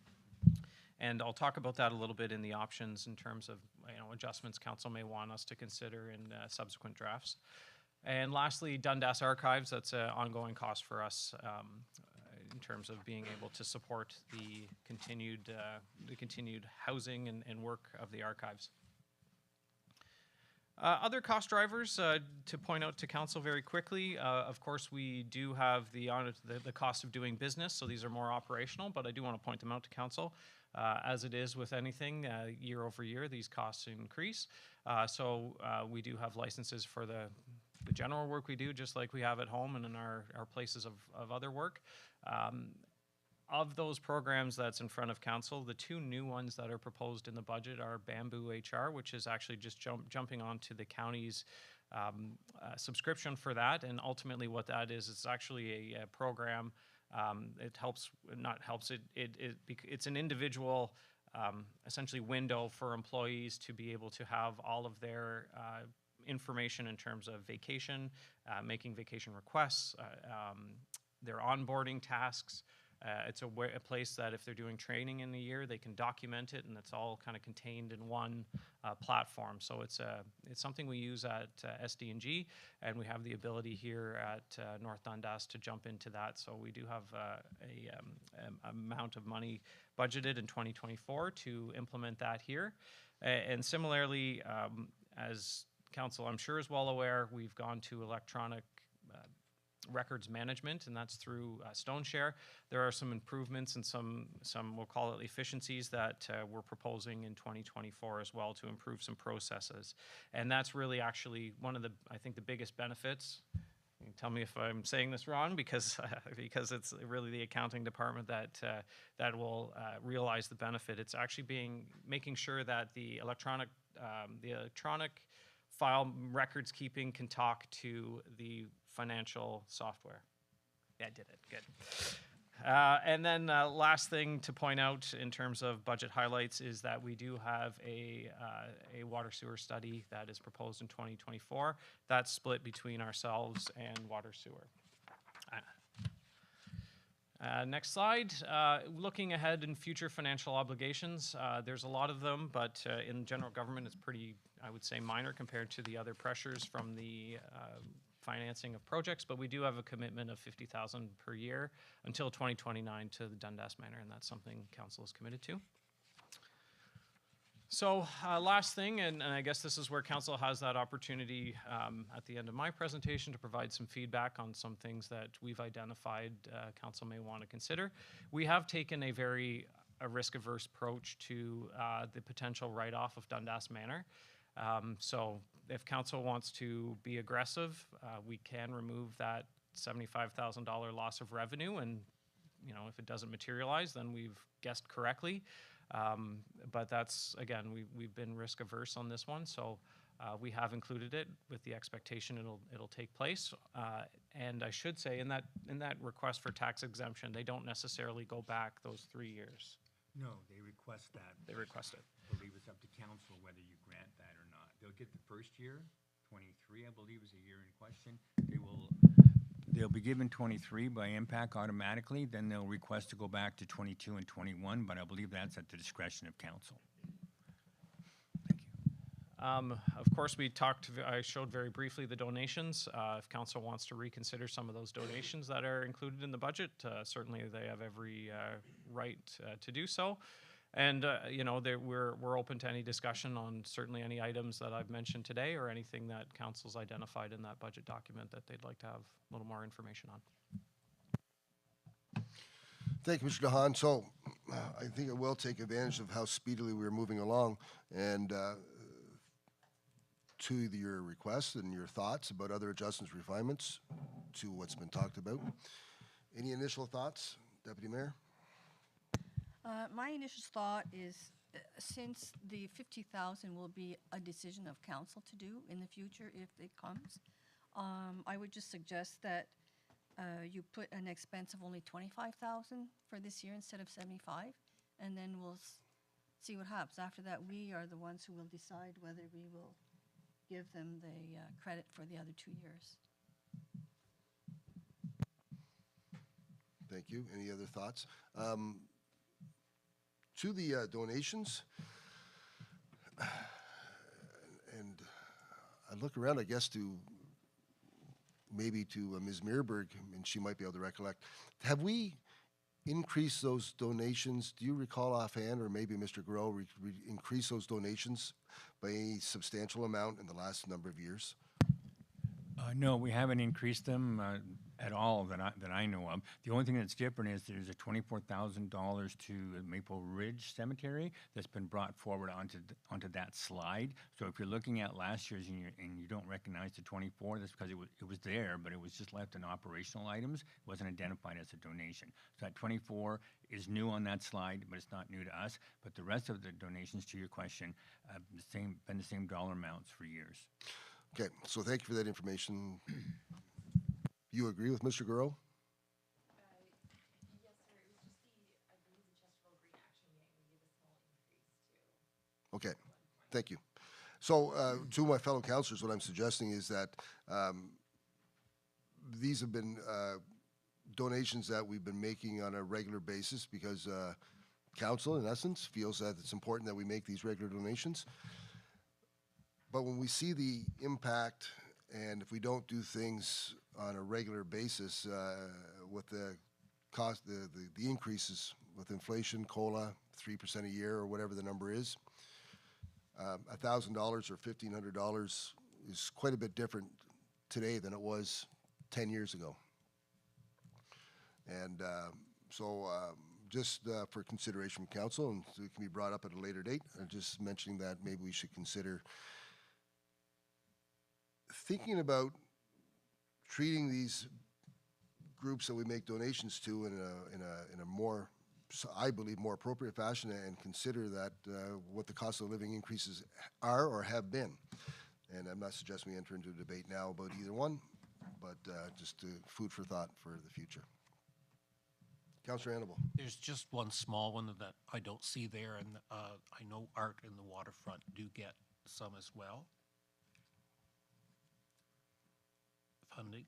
And I'll talk about that a little bit in the options in terms of adjustments council may want us to consider in subsequent drafts. And lastly, Dundas Archives, that's an ongoing cost for us in terms of being able to support the continued housing and work of the archives. Other cost drivers to point out to council very quickly, of course, we do have the cost of doing business, so these are more operational, but I do want to point them out to council. As it is with anything, year over year, these costs increase. So we do have licenses for the general work we do, just like we have at home and in our places of other work. Of those programs that's in front of council, the two new ones that are proposed in the budget are Bamboo HR, which is actually just jumping onto the county's subscription for that. And ultimately what that is, it's actually a program. It's an individual essentially window for employees to be able to have all of their information in terms of vacation, making vacation requests, their onboarding tasks. It's a place that if they're doing training in the year, they can document it, and it's all kind of contained in one platform. So it's something we use at SD&G, and we have the ability here at North Dundas to jump into that. So we do have an amount of money budgeted in 2024 to implement that here. And similarly, as council I'm sure is well aware, we've gone to electronic records management, and that's through StoneShare. There are some improvements and some we'll call it efficiencies that we're proposing in 2024 as well to improve some processes. And that's really actually one of I think the biggest benefits. You can tell me if I'm saying this wrong, because it's really the accounting department that will realize the benefit. It's actually making sure that the electronic file records keeping can talk to the financial software. Yeah, I did it. Good. And then last thing to point out in terms of budget highlights is that we do have a water sewer study that is proposed in 2024. That's split between ourselves and water sewer. Next slide. Looking ahead in future financial obligations, there's a lot of them, but in general government, it's pretty, I would say, minor compared to the other pressures from the financing of projects. But we do have a commitment of $50,000 per year until 2029 to the Dundas Manor, and that's something council is committed to. So last thing, and I guess this is where council has that opportunity at the end of my presentation to provide some feedback on some things that we've identified council may want to consider. We have taken a very risk-averse approach to the potential write-off of Dundas Manor. So if council wants to be aggressive, we can remove that $75,000 loss of revenue, and if it doesn't materialize, then we've guessed correctly. But that's, again, we've been risk averse on this one, so we have included it with the expectation it'll take place. And I should say in that request for tax exemption, they don't necessarily go back those 3 years. No, they request that. They request it. I believe it's up to council whether you grant that or not. They'll get the first year, 23, I believe is the year in question. They'll be given 23 by impact automatically, then they'll request to go back to 22 and 21, but I believe that's at the discretion of council. Thank you. Of course, I showed very briefly the donations. If council wants to reconsider some of those donations that are included in the budget, certainly they have every right to do so. And, we're open to any discussion on certainly any items that I've mentioned today or anything that council's identified in that budget document that they'd like to have a little more information on. Thank you, Mr. DeHaan. So I think I will take advantage of how speedily we're moving along and to your requests and your thoughts about other adjustments, refinements to what's been talked about. Any initial thoughts, Deputy Mayor? My initial thought is, since the 50,000 will be a decision of council to do in the future if it comes, I would just suggest that you put an expense of only 25,000 for this year instead of 75, and then we'll see what happens. After that, we are the ones who will decide whether we will give them the credit for the other 2 years. Thank you. Any other thoughts? To the donations, and I look around, I guess, to maybe to Ms. Meerberg, and she might be able to recollect. Have we increased those donations? Do you recall offhand, or maybe Mr. Grow, increase those donations by a substantial amount in the last number of years? No, we haven't increased them at all that I know of. The only thing that's different is there's a $24,000 to Maple Ridge Cemetery that's been brought forward onto that slide. So if you're looking at last year's and you don't recognize the 24, that's because it was there, but it was just left in operational items. It wasn't identified as a donation. So that 24 is new on that slide, but it's not new to us. But the rest of the donations, to your question, have been the same dollar amounts for years. Okay, so thank you for that information. You agree with Mr. Gurrow? Yes, sir. It was just I believe the Chesterfield Green Action Gang, we gave a small increase to. Okay, thank you. So to my fellow councillors, what I'm suggesting is that these have been donations that we've been making on a regular basis because council, in essence, feels that it's important that we make these regular donations. But when we see the impact, and if we don't do things on a regular basis with the cost, the increases with inflation, COLA, 3% a year or whatever the number is, $1,000 or $1,500 is quite a bit different today than it was 10 years ago. And just for consideration from council, and so it can be brought up at a later date, I'm just mentioning that maybe we should consider thinking about treating these groups that we make donations to in a more, I believe, more appropriate fashion, and consider that what the cost of living increases are or have been. And I'm not suggesting we enter into a debate now about either one, but just food for thought for the future. Counselor Annable. There's just one small one that I don't see there, and I know Art and the Waterfront do get some as well. Funding?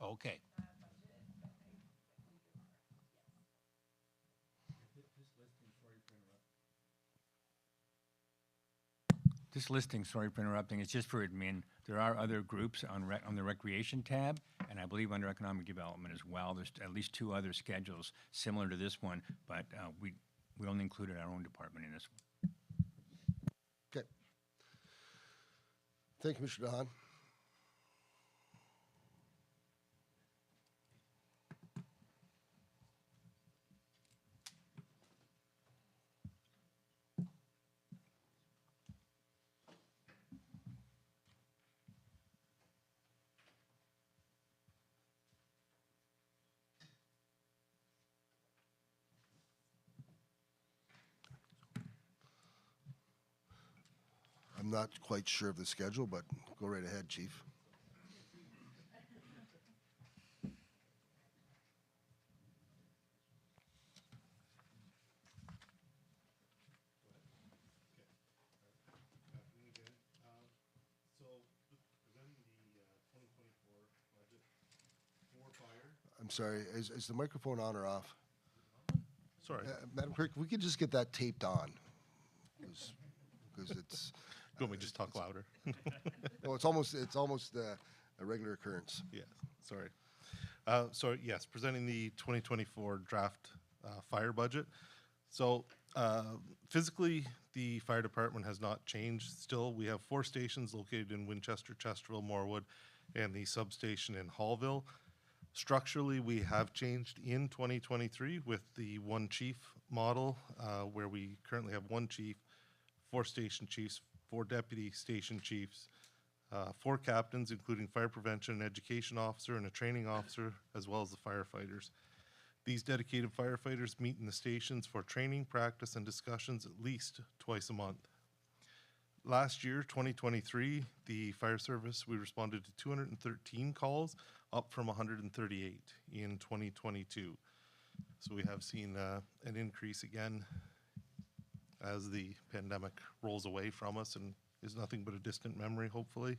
Okay. This listing, sorry for interrupting, it's just for admin. There are other groups on the recreation tab, and I believe under economic development as well. There's at least 2 other schedules similar to this one, but we only included our own department in this one. Okay. Thank you, Mr. Dahan. I'm not quite sure of the schedule, but go right ahead, Chief. I'm sorry, is the microphone on or off? Sorry. Madam Clerk, we could just get that taped on. Because it's, You want me to just talk louder? no, it's almost a regular occurrence. Yeah, sorry. So yes, presenting the 2024 draft fire budget. So physically, the fire department has not changed. Still, we have 4 stations located in Winchester, Chesterville, Morwood, and the substation in Hallville. Structurally, we have changed in 2023 with the 1 chief model, where we currently have 1 chief, 4 station chiefs, 4 deputy station chiefs, 4 captains, including fire prevention and education officer and a training officer, as well as the firefighters. These dedicated firefighters meet in the stations for training, practice, and discussions at least twice a month. Last year, 2023, the fire service, we responded to 213 calls, up from 138 in 2022. So we have seen an increase again as the pandemic rolls away from us and is nothing but a distant memory, hopefully.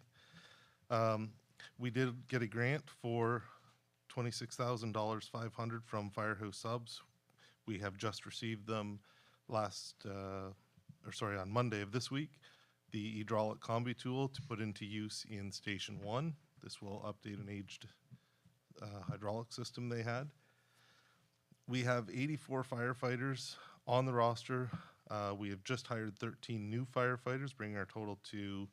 We did get a grant for $26,500 from Firehouse Subs. We have just received them on Monday of this week, the hydraulic combi tool to put into use in Station 1. This will update an aged hydraulic system they had. We have 84 firefighters on the roster. We have just hired 13 new firefighters, bringing our total to,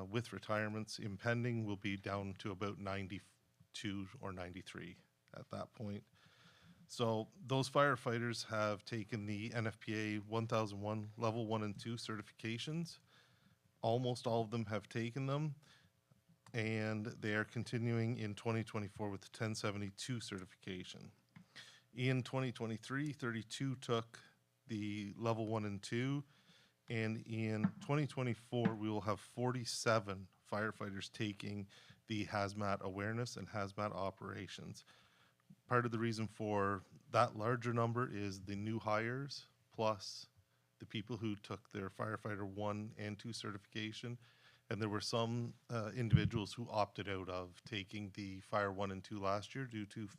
with retirements impending, we'll be down to about 92 or 93 at that point. So those firefighters have taken the NFPA 1001 Level 1 and 2 certifications. Almost all of them have taken them, and they are continuing in 2024 with the 1072 certification. In 2023, 32 took the Level 1 and 2, and in 2024, we will have 47 firefighters taking the hazmat awareness and hazmat operations. Part of the reason for that larger number is the new hires plus the people who took their firefighter 1 and 2 certification. And there were some individuals who opted out of taking the fire 1 and 2 last year due to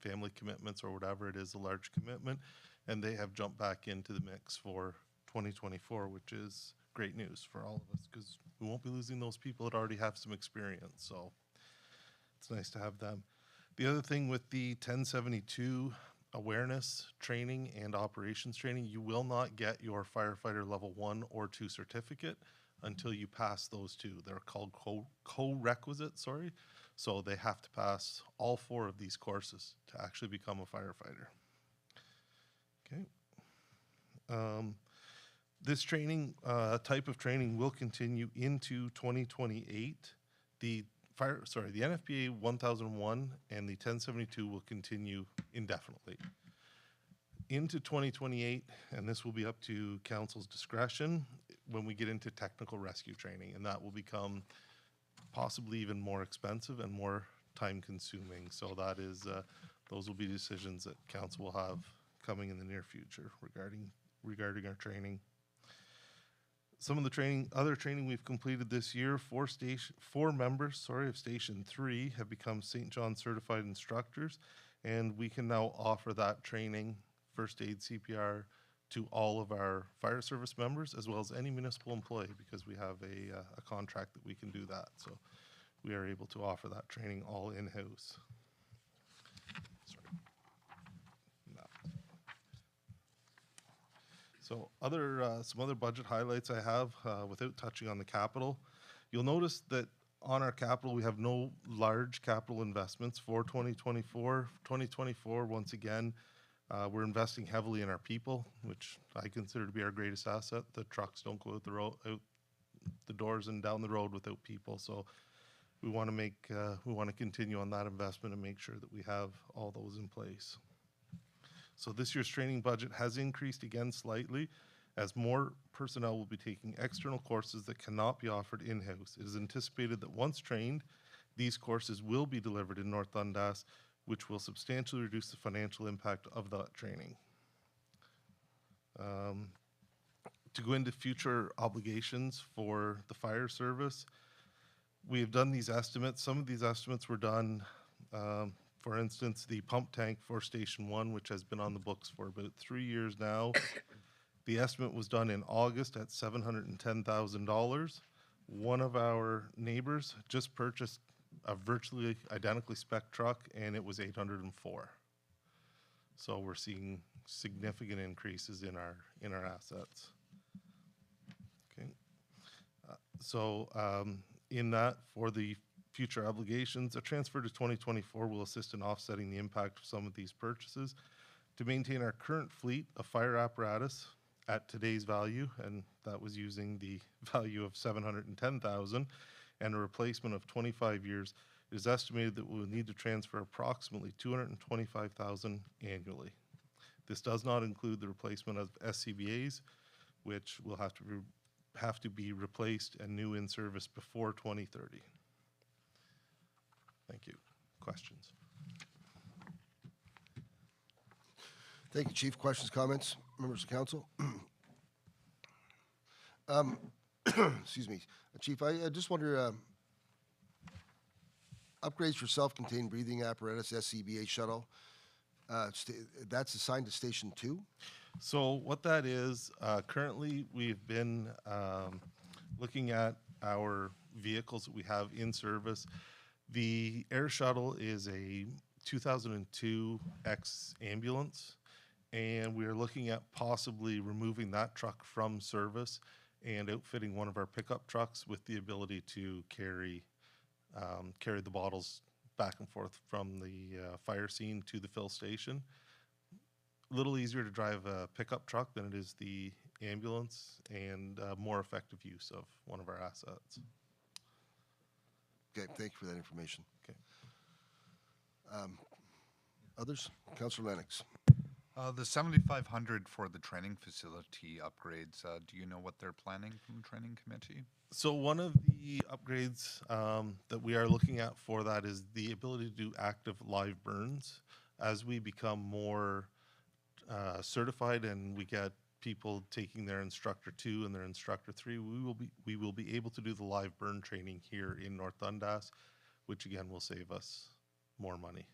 family commitments or whatever it is, a large commitment. And they have jumped back into the mix for 2024, which is great news for all of us because we won't be losing those people that already have some experience. So it's nice to have them. The other thing with the 1072 awareness training and operations training, you will not get your firefighter level 1 or 2 certificate until you pass those 2. They're called co-requisites, So they have to pass all 4 of these courses to actually become a firefighter. Okay. This training, type of training will continue into 2028. The NFPA 1001 and the 1072 will continue indefinitely. Into 2028, and this will be up to council's discretion when we get into technical rescue training, and that will become possibly even more expensive and more time-consuming. So that is, those will be decisions that council will have coming in the near future regarding our training. Some of the other training we've completed this year, four members of Station 3 have become St. John certified instructors, and we can now offer that training, first aid, CPR, to all of our fire service members as well as any municipal employee, because we have a contract that we can do that. So we are able to offer that training all in-house. Sorry. No. So some other budget highlights I have without touching on the capital. You'll notice that on our capital, we have no large capital investments for 2024. 2024, once again, we're investing heavily in our people, which I consider to be our greatest asset. The trucks don't go out the doors and down the road without people. So we want to continue on that investment and make sure that we have all those in place. So this year's training budget has increased again slightly, as more personnel will be taking external courses that cannot be offered in-house. It is anticipated that once trained, these courses will be delivered in North Dundas, which will substantially reduce the financial impact of that training. To go into future obligations for the fire service, we have done these estimates. Some of these estimates were done, for instance, the pump tank for Station 1, which has been on the books for about 3 years now. The estimate was done in August at $710,000. One of our neighbors just purchased a virtually identically spec truck, and it was $804. So we're seeing significant increases in our assets. Okay. In that, for the future obligations, a transfer to 2024 will assist in offsetting the impact of some of these purchases. To maintain our current fleet of fire apparatus at today's value, and that was using the value of $710,000, and a replacement of 25 years, it is estimated that we will need to transfer approximately $225,000 annually. This does not include the replacement of SCBAs, which will have to be replaced and new in service before 2030. Thank you. Questions? Thank you, Chief. Questions, comments, members of council? Excuse me. Chief, I just wonder, upgrades for self-contained breathing apparatus, SCBA shuttle, that's assigned to Station 2? So what that is, currently we've been looking at our vehicles that we have in service. The air shuttle is a 2002 X ambulance, and we are looking at possibly removing that truck from service and outfitting one of our pickup trucks with the ability to carry the bottles back and forth from the fire scene to the fill station. A little easier to drive a pickup truck than it is the ambulance, and more effective use of one of our assets. Okay, thank you for that information. Okay. Others? Councillor Lennox. The 7,500 for the training facility upgrades, do you know what they're planning from the training committee? So one of the upgrades that we are looking at for that is the ability to do active live burns. As we become more certified and we get people taking their instructor 2 and their instructor 3, we will be able to do the live burn training here in North Dundas, which again will save us more money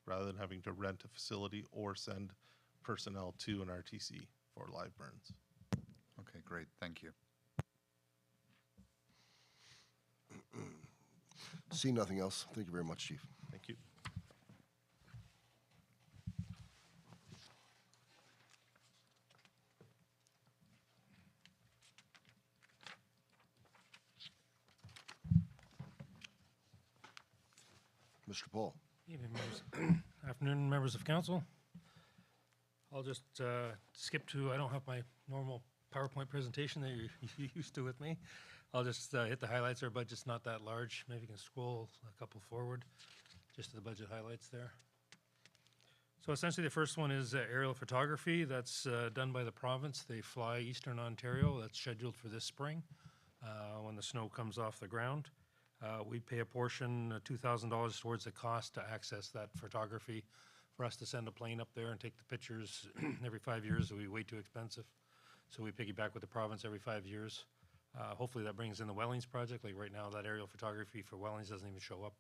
rather than having to rent a facility or send personnel to an RTC for live burns. Okay, great. Thank you. See nothing else. Thank you very much, Chief. Thank you. Mr. Paul. Evening, members. Afternoon, members of council. I'll just skip to, I don't have my normal PowerPoint presentation that you're used to with me. I'll just hit the highlights. Our budget's not that large. Maybe you can scroll a couple forward, just to the budget highlights there. So essentially the first one is aerial photography. That's done by the province. They fly Eastern Ontario. That's scheduled for this spring when the snow comes off the ground. We pay a portion, $2,000 towards the cost to access that photography. For us to send a plane up there and take the pictures every 5 years would be way too expensive. So we piggyback with the province every 5 years. Hopefully that brings in the Wellings project. Like right now, that aerial photography for Wellings doesn't even show up.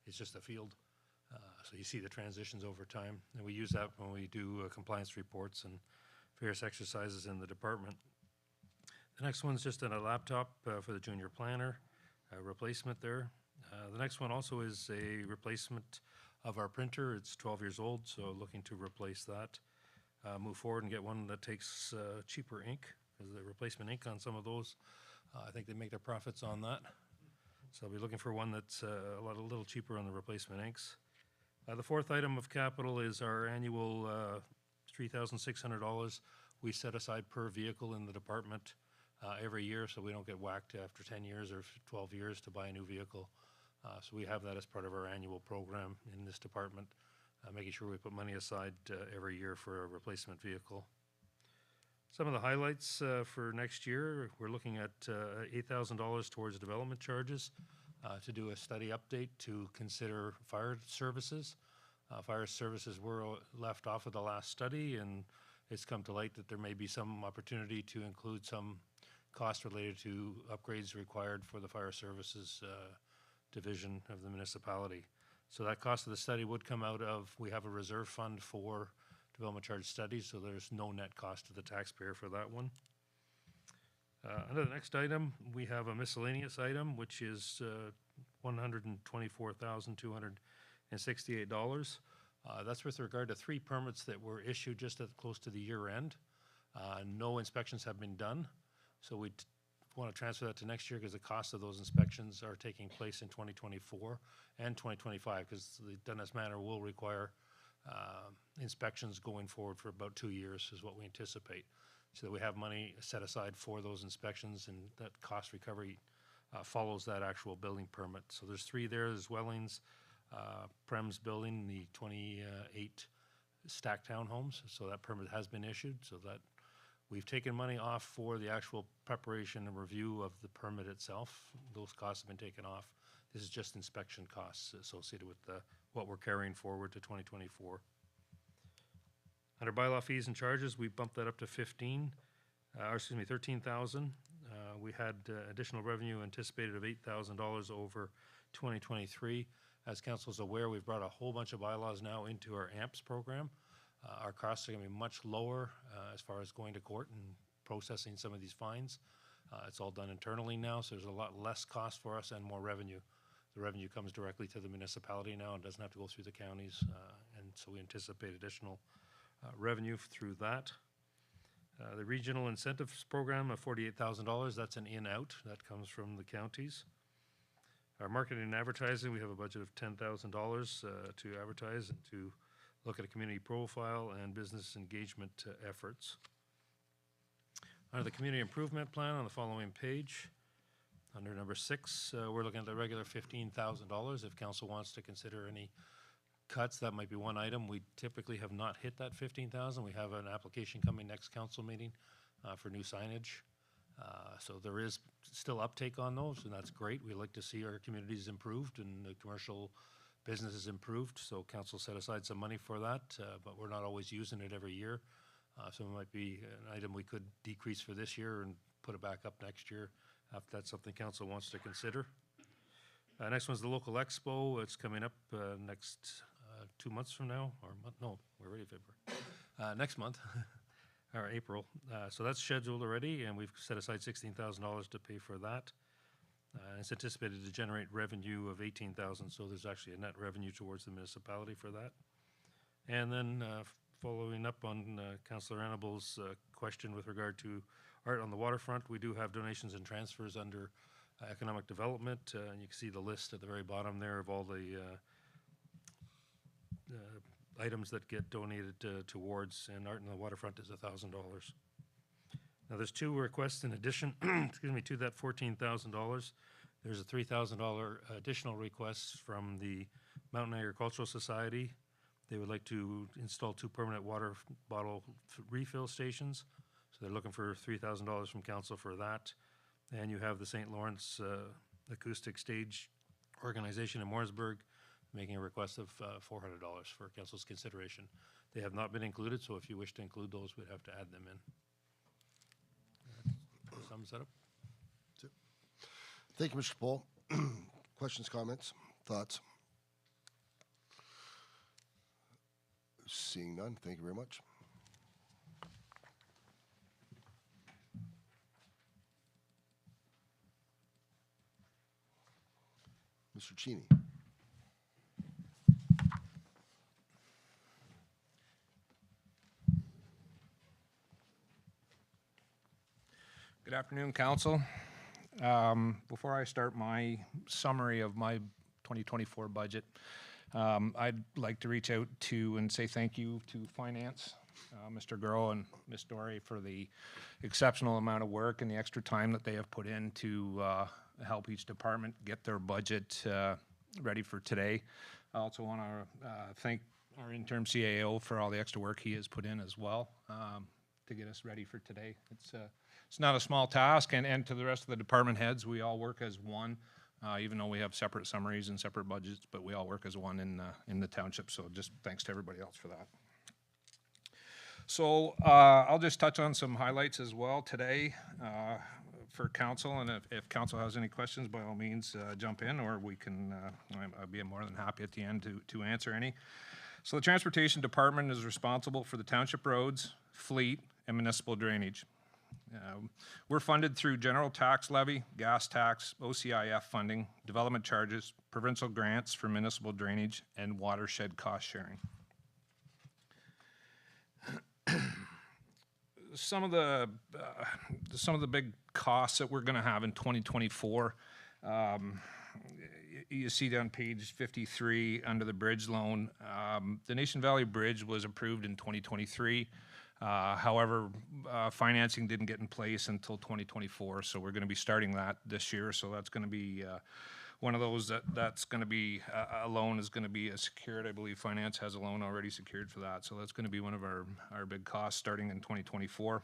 It's just a field. So you see the transitions over time. And we use that when we do compliance reports and various exercises in the department. The next one's just a laptop for the junior planner, replacement there. The next one also is a replacement of our printer. It's 12 years old, so looking to replace that. Move forward and get one that takes cheaper ink, because the replacement ink on some of those, I think they make their profits on that. So I'll be looking for one that's a little cheaper on the replacement inks. The fourth item of capital is our annual $3,600 we set aside per vehicle in the department every year, so we don't get whacked after 10 years or 12 years to buy a new vehicle. So we have that as part of our annual program in this department, making sure we put money aside every year for a replacement vehicle. Some of the highlights for next year, we're looking at $8,000 towards development charges to do a study update to consider fire services. Fire services were left off of the last study, and it's come to light that there may be some opportunity to include some cost related to upgrades required for the fire services division of the municipality. So that cost of the study would come out of, we have a reserve fund for development charge studies, so there's no net cost to the taxpayer for that one. Under the next item, we have a miscellaneous item, which is $124,268. That's with regard to 3 permits that were issued just close to the year end. No inspections have been done, so we want to transfer that to next year because the cost of those inspections are taking place in 2024 and 2025, because the Dundas Manor will require inspections going forward for about 2 years is what we anticipate. So that we have money set aside for those inspections, and that cost recovery follows that actual building permit. So there's 3 there. There's Wellings, Prem's building, the 28 stacked townhomes. So that permit has been issued, so that we've taken money off for the actual preparation and review of the permit itself. Those costs have been taken off. This is just inspection costs associated with what we're carrying forward to 2024. Under bylaw fees and charges, we bumped that up to 13,000. We had additional revenue anticipated of $8,000 over 2023. As council is aware, we've brought a whole bunch of bylaws now into our AMPS program. Our costs are going to be much lower as far as going to court and processing some of these fines. It's all done internally now, so there's a lot less cost for us and more revenue. The revenue comes directly to the municipality now and doesn't have to go through the counties, and so we anticipate additional revenue through that. The regional incentives program of $48,000, that's an in-out, that comes from the counties. Our marketing and advertising, we have a budget of $10,000 to advertise and to look at a community profile and business engagement efforts. Under the community improvement plan on the following page, under number 6, we're looking at the regular $15,000. If council wants to consider any cuts, that might be one item. We typically have not hit that 15,000. We have an application coming next council meeting for new signage. So there is still uptake on those, and that's great. We like to see our communities improved and the commercial businesses improved. So council set aside some money for that, but we're not always using it every year. So it might be an item we could decrease for this year and put it back up next year if that's something council wants to consider. Next one's the local expo. It's coming up next 2 months from now, or no, we're already February. Next month, or April. So that's scheduled already, and we've set aside $16,000 to pay for that. It's anticipated to generate revenue of $18,000, so there's actually a net revenue towards the municipality for that. And then following up on Councillor Annabelle's question with regard to art on the waterfront, we do have donations and transfers under economic development, and you can see the list at the very bottom there of all the items that get donated towards, and art on the waterfront is $1,000. Now there's 2 requests in addition, excuse me, to that $14,000. There's a $3,000 additional request from the Mountain Agricultural Society. They would like to install 2 permanent water bottle refill stations. So they're looking for $3,000 from council for that. And you have the St. Lawrence acoustic stage organization in Mooresburg, making a request of $400 for council's consideration. They have not been included, so if you wish to include those, we'd have to add them in. That sums that up. Thank you, Mr. Pohl. Questions, comments, thoughts? Seeing none, thank you very much. Mr. Cheney. Good afternoon, Council. Before I start my summary of my 2024 budget, I'd like to reach out to and say thank you to Finance, Mr. Groh and Ms. Dory, for the exceptional amount of work and the extra time that they have put in to help each department get their budget ready for today. I also want to thank our interim CAO for all the extra work he has put in as well to get us ready for today. It's not a small task, and to the rest of the department heads, we all work as one, even though we have separate summaries and separate budgets, but we all work as one in the township, so just thanks to everybody else for that. So I'll just touch on some highlights as well today for council, and if council has any questions, by all means, jump in, or we can, I'll be more than happy at the end to answer any. So the Transportation Department is responsible for the township roads, fleet, and municipal drainage. We're funded through general tax levy, gas tax, OCIF funding, development charges, provincial grants for municipal drainage, and watershed cost sharing. Some of the big costs that we're going to have in 2024, you see on page 53 under the bridge loan. The Nation Valley Bridge was approved in 2023. However, financing didn't get in place until 2024, so we're going to be starting that this year. So that's going to be one of those that's going to be a loan is going to be secured. I believe finance has a loan already secured for that, so that's going to be one of our big costs starting in 2024.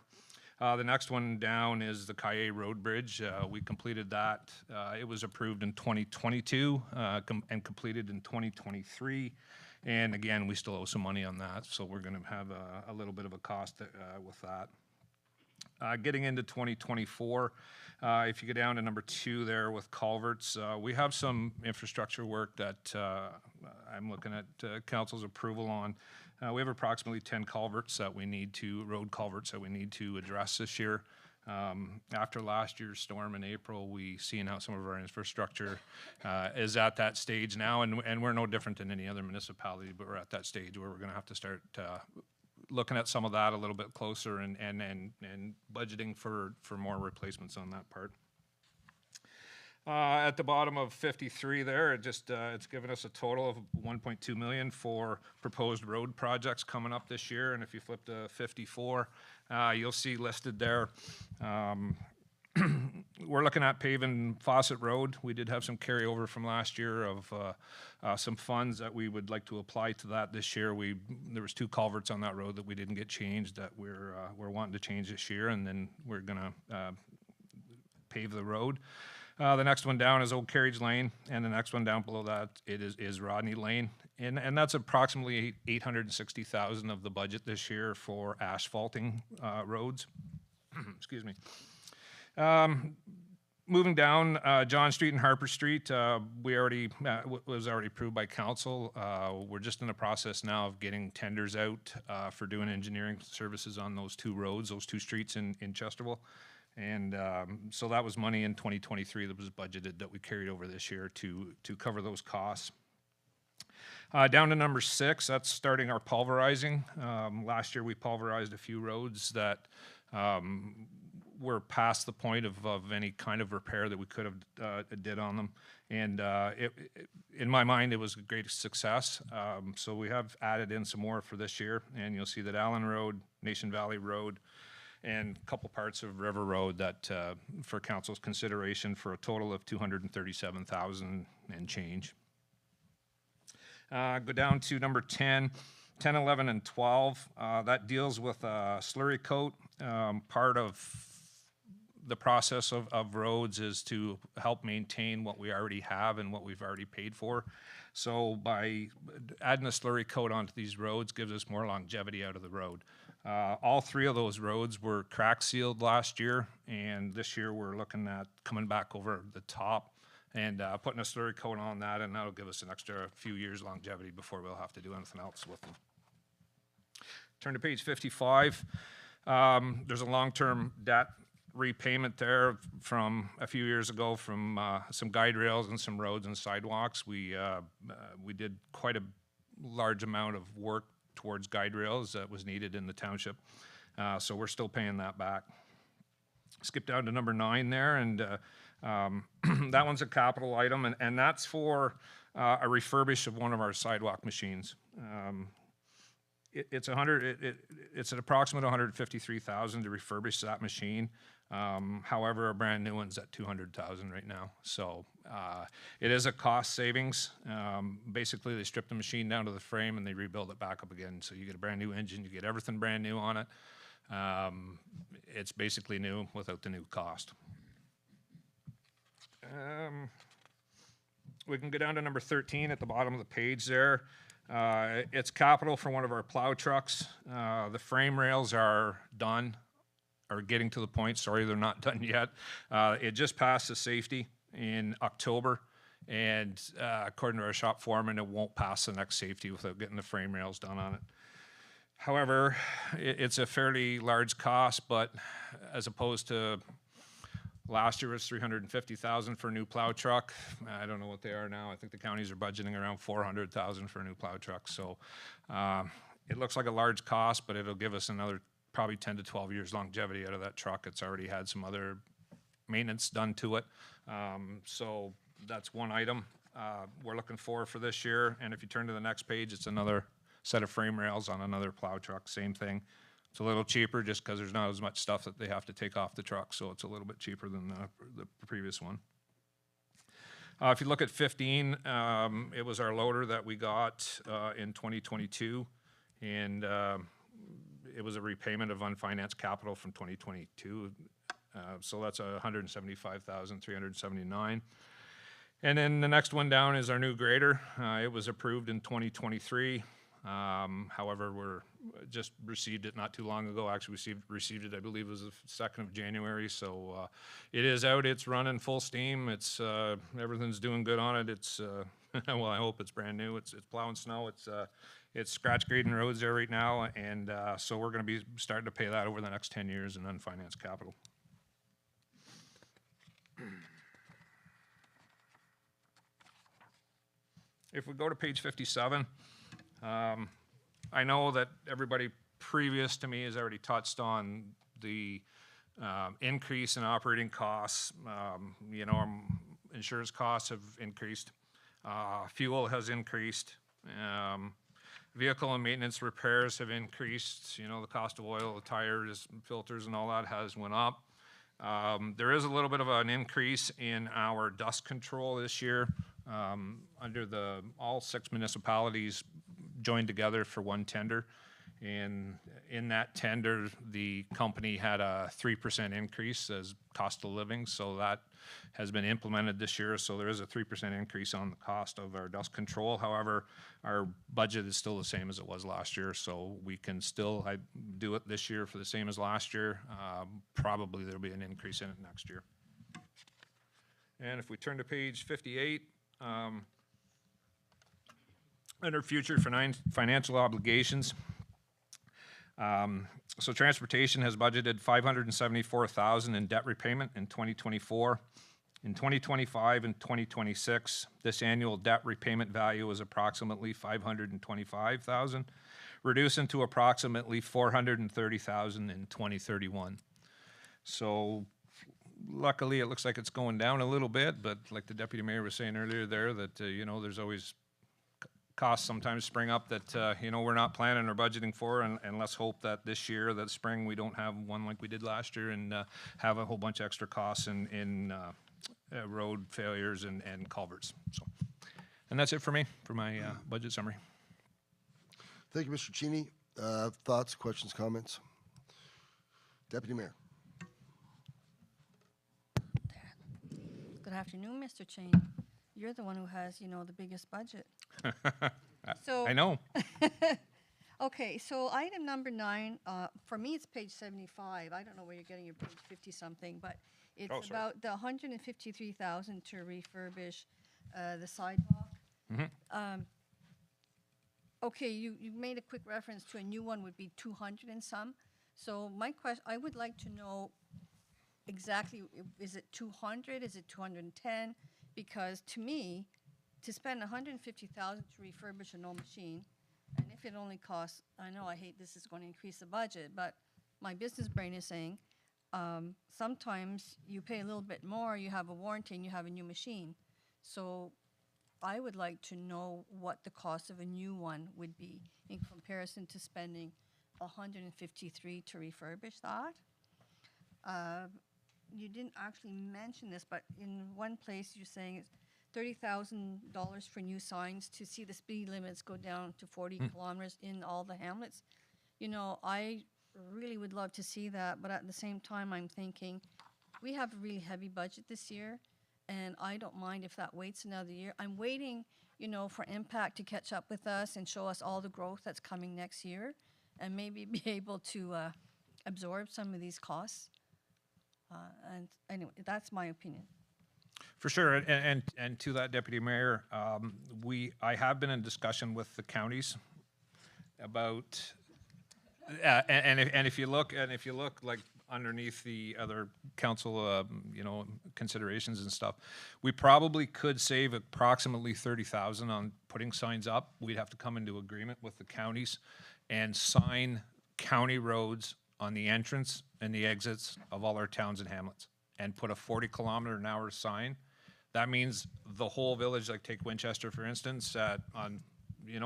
The next one down is the Kaye Road Bridge. We completed that. It was approved in 2022 and completed in 2023. And again, we still owe some money on that, so we're going to have a little bit of a cost with that. Getting into 2024, if you go down to number 2 there with culverts, we have some infrastructure work that I'm looking at council's approval on. We have approximately 10 culverts that we need to, road culverts that we need to address this year. After last year's storm in April, we seen how some of our infrastructure is at that stage now, and we're no different than any other municipality, but we're at that stage where we're going to have to start looking at some of that a little bit closer and budgeting for more replacements on that part. At the bottom of 53 there, it's given us a total of $1.2 million for proposed road projects coming up this year. And if you flip to 54, you'll see listed there. We're looking at paving Fawcett Road. We did have some carryover from last year of some funds that we would like to apply to that this year. There was 2 culverts on that road that we didn't get changed that we're wanting to change this year, and then we're gonna pave the road. The next one down is Old Carriage Lane, and the next one down below that is Rodney Lane, and that's approximately $860,000 of the budget this year for asphalting roads. Excuse me. Moving down John Street and Harper Street, we already was already approved by council. We're just in the process now of getting tenders out for doing engineering services on those 2 roads, those 2 streets in Chesterville. And so that was money in 2023 that was budgeted that we carried over this year to cover those costs. Down to number 6, that's starting our pulverizing. Last year we pulverized a few roads that were past the point of any kind of repair that we could have did on them. And in my mind, it was a great success. So we have added in some more for this year, and you'll see that Allen Road, Nation Valley Road, and a couple parts of River Road that for council's consideration for a total of $237,000 and change. Go down to number 10, 11, and 12. That deals with slurry coat. Part of the process of roads is to help maintain what we already have and what we've already paid for. So by adding a slurry coat onto these roads gives us more longevity out of the road. All three of those roads were crack sealed last year, and this year we're looking at coming back over the top and putting a slurry coat on that, and that'll give us an extra few years longevity before we'll have to do anything else with them. Turn to page 55. There's a long-term debt repayment there from a few years ago from some guide rails and some roads and sidewalks. We did quite a large amount of work towards guide rails that was needed in the township. So we're still paying that back. Skip down to number 9 there, and that one's a capital item, and that's for a refurbish of one of our sidewalk machines. It's an approximate $153,000 to refurbish that machine. However, a brand new one's at $200,000 right now. So it is a cost savings. Basically, they strip the machine down to the frame and they rebuild it back up again. So you get a brand new engine, you get everything brand new on it. It's basically new without the new cost. We can go down to number 13 at the bottom of the page there. It's capital for one of our plow trucks. The frame rails are done, or getting to the point, sorry, they're not done yet. It just passed the safety in October, and according to our shop foreman, it won't pass the next safety without getting the frame rails done on it. However, it's a fairly large cost, but as opposed to last year was $350,000 for a new plow truck. I don't know what they are now. I think the counties are budgeting around $400,000 for a new plow truck. So it looks like a large cost, but it'll give us another probably 10 to 12 years longevity out of that truck. It's already had some other maintenance done to it. So that's one item we're looking for this year. And if you turn to the next page, it's another set of frame rails on another plow truck, same thing. It's a little cheaper just because there's not as much stuff that they have to take off the truck, so it's a little bit cheaper than the previous one. If you look at 15, it was our loader that we got in 2022, and it was a repayment of unfinanced capital from 2022. So that's $175,379. And then the next one down is our new grader. It was approved in 2023. However, we're just received it not too long ago. Actually, received it, I believe, it was the 2nd of January. So it is out. It's running full steam. It's everything's doing good on it. It's well, I hope it's brand new. It's plowing snow. It's scratch grading roads there right now, and so we're going to be starting to pay that over the next 10 years in unfinanced capital. If we go to page 57. I know that everybody previous to me has already touched on the increase in operating costs. Insurance costs have increased. Fuel has increased. Vehicle and maintenance repairs have increased. The cost of oil, the tires, filters, and all that has went up. There is a little bit of an increase in our dust control this year. Under all 6 municipalities joined together for one tender, and in that tender the company had a 3% increase as cost of living, so that has been implemented this year. So there is a 3% increase on the cost of our dust control. However, our budget is still the same as it was last year, so we can still do it this year for the same as last year. Probably there'll be an increase in it next year. And if we turn to page 58, under future financial obligations, so transportation has budgeted $574,000 in debt repayment in 2024. In 2025 and 2026, this annual debt repayment value is approximately $525,000, reducing to approximately $430,000 in 2031. So luckily, it looks like it's going down a little bit, but like the deputy mayor was saying earlier there, that there's always costs sometimes spring up that we're not planning or budgeting for, and let's hope that this year, that spring, we don't have one like we did last year and have a whole bunch of extra costs in road failures and culverts. So, and that's it for me for my budget summary. Thank you, Mr. Cheney. Thoughts, questions, comments? Deputy Mayor. Good afternoon, Mr. Cheney. You're the one who has, the biggest budget. So I know. Okay, so item number 9, for me, it's page 75. I don't know where you're getting your page 50-something, but it's Oh, sorry. about the 153,000 to refurbish the sidewalk. Okay, you made a quick reference to a new one would be 200 and some. So my question, I would like to know exactly, is it 200, is it 210? Because to me, to spend 150,000 to refurbish an old machine, and if it only costs, I know I hate this is going to increase the budget, but my business brain is saying, sometimes you pay a little bit more, you have a warranty, and you have a new machine. So I would like to know what the cost of a new one would be in comparison to spending 153 to refurbish that. You didn't actually mention this, but in one place you're saying it's $30,000 for new signs to see the speed limits go down to 40 kilometers in all the hamlets. I really would love to see that, but at the same time, I'm thinking we have a really heavy budget this year, and I don't mind if that waits another year. I'm waiting, for Impact to catch up with us and show us all the growth that's coming next year, and maybe be able to absorb some of these costs. And anyway, that's my opinion. For sure, and to that, Deputy Mayor, I have been in discussion with the counties about, and if you look like underneath the other council, considerations and stuff, we probably could save approximately 30,000 on putting signs up. We'd have to come into agreement with the counties and sign county roads on the entrance and the exits of all our towns and hamlets, and put a 40-kilometer-an-hour sign. That means the whole village, like take Winchester, for instance, on,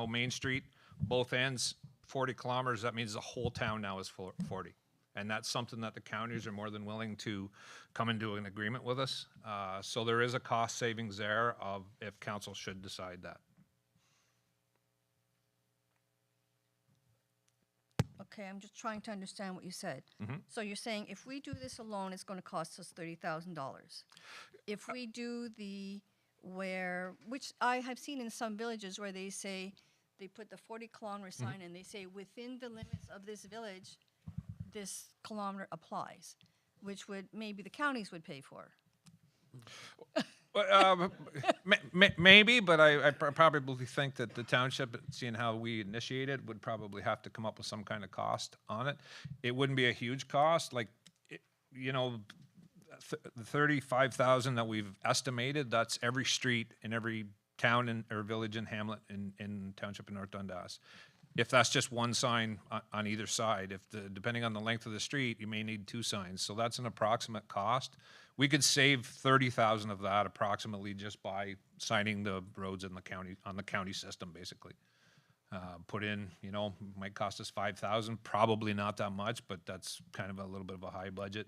Main Street, both ends, 40 kilometers, that means the whole town now is 40. And that's something that the counties are more than willing to come into an agreement with us. So there is a cost savings there of if council should decide that. Okay, I'm just trying to understand what you said. So you're saying if we do this alone, it's going to cost us $30,000. If we do which I have seen in some villages where they say, they put the 40-kilometer sign and they say within the limits of this village, this kilometer applies, which maybe the counties would pay for. Maybe, but I probably think that the township, seeing how we initiated, would probably have to come up with some kind of cost on it. It wouldn't be a huge cost, the 35,000 that we've estimated, that's every street in every town or village and hamlet in township in North Dundas. If that's just one sign on either side, depending on the length of the street, you may need 2 signs. So that's an approximate cost. We could save 30,000 of that approximately just by signing the roads in the county, on the county system, basically. Put in, might cost us 5,000, probably not that much, but that's kind of a little bit of a high budget.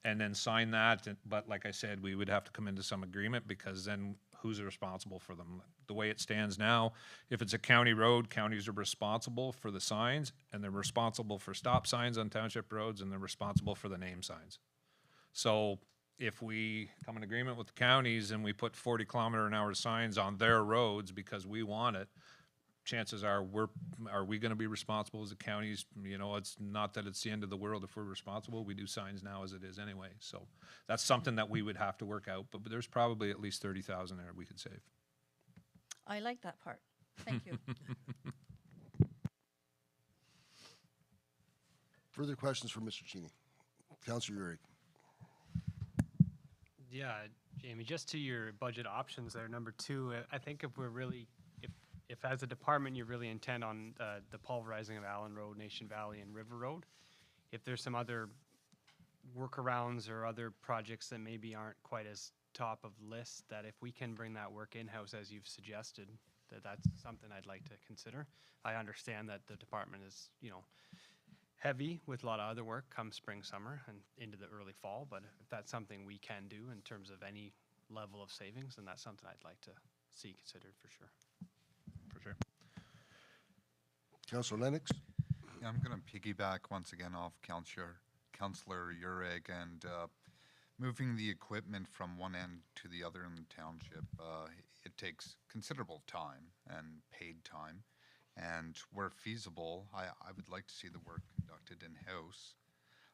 And then sign that, but like I said, we would have to come into some agreement, because then who's responsible for them? The way it stands now, if it's a county road, counties are responsible for the signs, and they're responsible for stop signs on township roads, and they're responsible for the name signs. So if we come in agreement with the counties and we put 40-kilometer-an-hour signs on their roads because we want it, chances are we going to be responsible as the counties? It's not that it's the end of the world if we're responsible. We do signs now as it is anyway. So that's something that we would have to work out, but there's probably at least 30,000 there we could save. I like that part. Thank you. Further questions for Mr. Cheney? Councilor Urick. Yeah, Jamie, just to your budget options there, number 2, I think if we're really, if as a department you're really intent on the pulverizing of Allen Road, Nation Valley, and River Road, if there's some other workarounds or other projects that maybe aren't quite as top of list, that if we can bring that work in-house as you've suggested, that's something I'd like to consider. I understand that the department is, heavy with a lot of other work come spring, summer, and into the early fall, but if that's something we can do in terms of any level of savings, then that's something I'd like to see considered for sure. For sure. Councilor Lennox? Yeah, I'm going to piggyback once again off Councilor Urick and Moving the equipment from one end to the other in the township, it takes considerable time and paid time. And where feasible, I would like to see the work conducted in-house.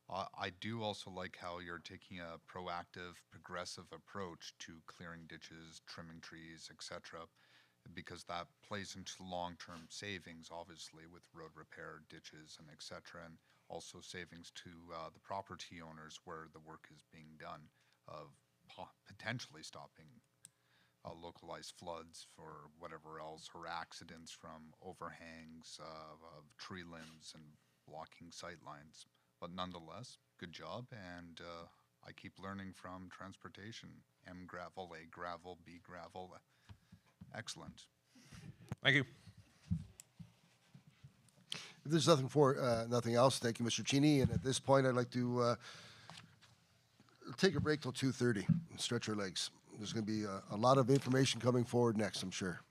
I do also like how you're taking a proactive, progressive approach to clearing ditches, trimming trees, etc., because that plays into long-term savings, obviously, with road repair, ditches, and etc., and also savings to the property owners where the work is being done of potentially stopping localized floods or whatever else, or accidents from overhangs of tree limbs and blocking sight lines. But nonetheless, good job, and I keep learning from transportation. M gravel, A gravel, B gravel. Excellent. Thank you. If there's nothing else, thank you, Mr. Cheney. And at this point, I'd like to take a break till 2:30 and stretch our legs. There's going to be a lot of information coming forward next, I'm sure.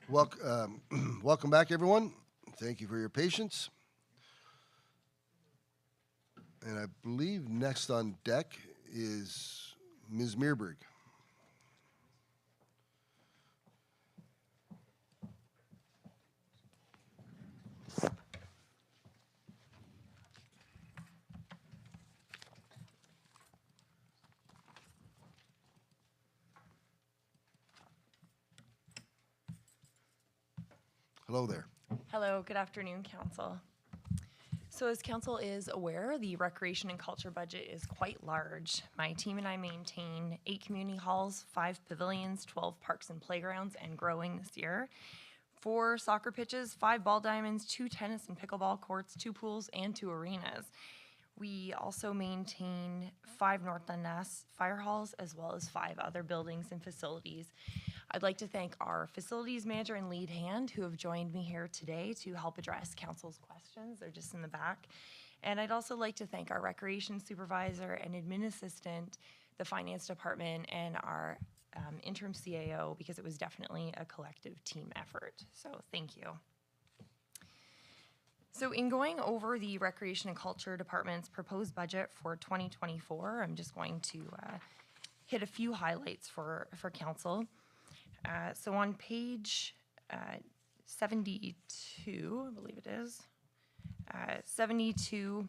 Welcome back, everyone. Thank you for your patience. And I believe next on deck is Ms. Meerberg. Hello there. Hello, good afternoon, Council. So as Council is aware, the recreation and culture budget is quite large. My team and I maintain 8 community halls, 5 pavilions, 12 parks and playgrounds, and growing this year. 4 soccer pitches, 5 ball diamonds, 2 tennis and pickleball courts, 2 pools, and 2 arenas. We also maintain 5 North Dundas fire halls, as well as 5 other buildings and facilities. I'd like to thank our facilities manager and lead hand who have joined me here today to help address council's questions. They're just in the back. And I'd also like to thank our recreation supervisor and admin assistant, the finance department, and our interim CAO, because it was definitely a collective team effort. So thank you. So in going over the recreation and culture department's proposed budget for 2024, I'm just going to hit a few highlights for council. So on page 72, I believe it is, 72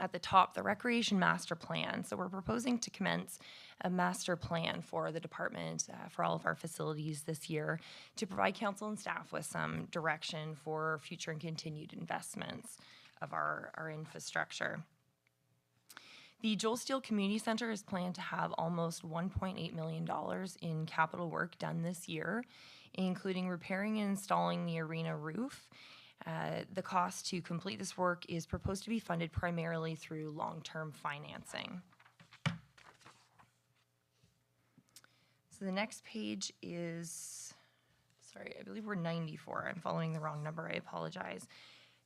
at the top, the recreation master plan. So we're proposing to commence a master plan for the department for all of our facilities this year to provide council and staff with some direction for future and continued investments of our infrastructure. The Joel Steele Community Center is planned to have almost $1.8 million in capital work done this year, including repairing and installing the arena roof. The cost to complete this work is proposed to be funded primarily through long-term financing. So the next page is, sorry, I believe we're 94. I'm following the wrong number, I apologize.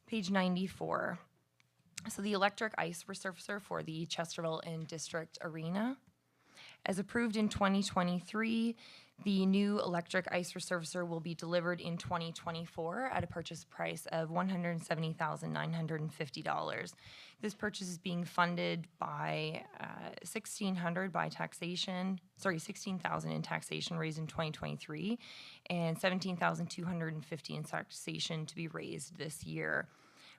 Page 94. So the electric ice resurfacer for the Chesterville and District Arena. As approved in 2023, the new electric ice resurfacer will be delivered in 2024 at a purchase price of $170,950. This purchase is being funded by $16,000 in taxation raised in 2023 and $17,250 in taxation to be raised this year,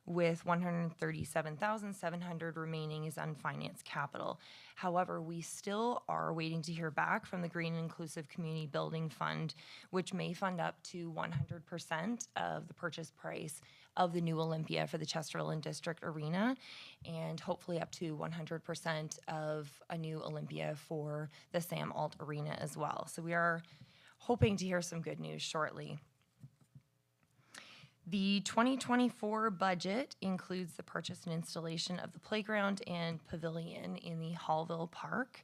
with $137,700 remaining as unfinanced capital. However, we still are waiting to hear back from the Green and Inclusive Community Building Fund, which may fund up to 100% of the purchase price of the new Olympia for the Chesterville and District Arena, and hopefully up to 100% of a new Olympia for the Sam Alt Arena as well. So we are hoping to hear some good news shortly. The 2024 budget includes the purchase and installation of the playground and pavilion in the Hallville Park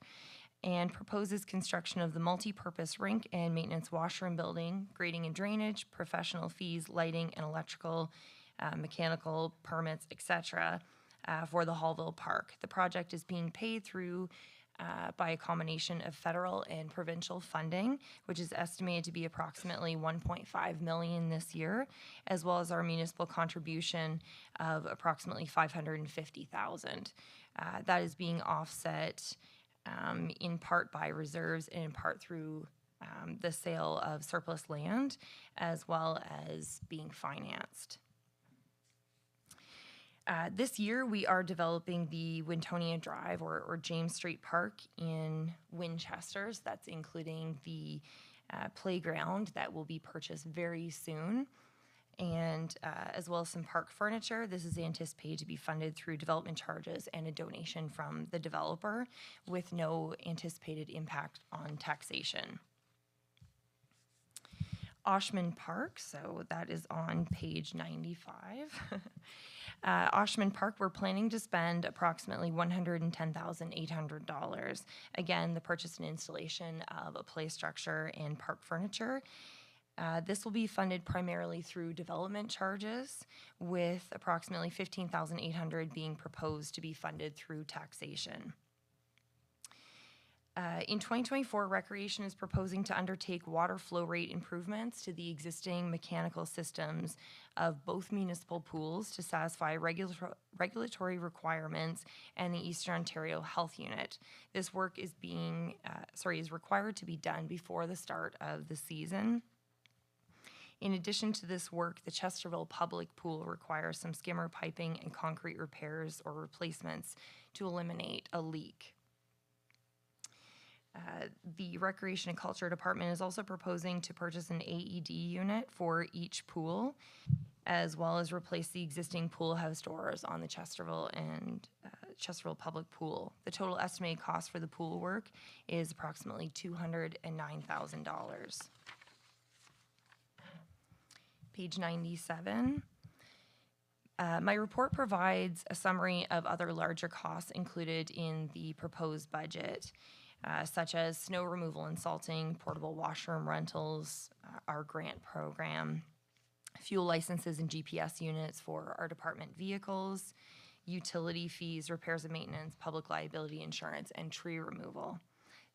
and proposes construction of the multi-purpose rink and maintenance washroom building, grading and drainage, professional fees, lighting and electrical, mechanical permits, etc. For the Hallville Park. The project is being paid through by a combination of federal and provincial funding, which is estimated to be approximately $1.5 million this year, as well as our municipal contribution of approximately $550,000. That is being offset in part by reserves and in part through the sale of surplus land, as well as being financed. This year, we are developing the Wintonia Drive or James Street Park in Winchester. So that's including the playground that will be purchased very soon, and as well as some park furniture. This is anticipated to be funded through development charges and a donation from the developer with no anticipated impact on taxation. Oshman Park, so that is on page 95. Oshman Park, we're planning to spend approximately $110,800. Again, the purchase and installation of a play structure and park furniture. This will be funded primarily through development charges, with approximately $15,800 being proposed to be funded through taxation. In 2024, Recreation is proposing to undertake water flow rate improvements to the existing mechanical systems of both municipal pools to satisfy regulatory requirements and the Eastern Ontario Health Unit. This work is required to be done before the start of the season. In addition to this work, the Chesterville Public Pool requires some skimmer piping and concrete repairs or replacements to eliminate a leak. The Recreation and Culture Department is also proposing to purchase an AED unit for each pool, as well as replace the existing pool house doors on the Chesterville and Chesterville Public Pool. The total estimated cost for the pool work is approximately $209,000. Page 97. My report provides a summary of other larger costs included in the proposed budget, such as snow removal and salting, portable washroom rentals, our grant program, fuel licenses and GPS units for our department vehicles, utility fees, repairs and maintenance, public liability insurance, and tree removal.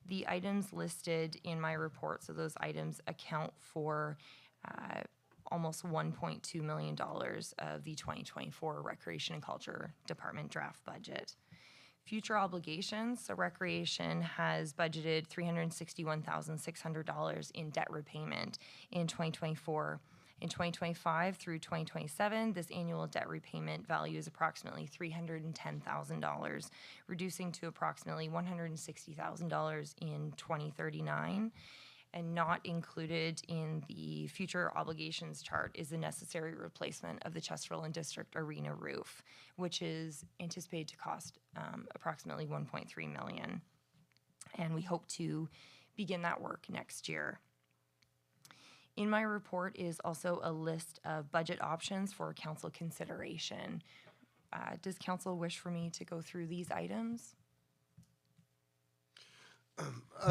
The items listed in my report, so those items account for almost $1.2 million of the 2024 Recreation and Culture Department draft budget. Future obligations, so Recreation has budgeted $361,600 in debt repayment in 2024. In 2025 through 2027, this annual debt repayment value is approximately $310,000, reducing to approximately $160,000 in 2039. And not included in the future obligations chart is the necessary replacement of the Chesterville and District Arena roof, which is anticipated to cost approximately $1.3 million. And we hope to begin that work next year. In my report is also a list of budget options for council consideration. Does council wish for me to go through these items?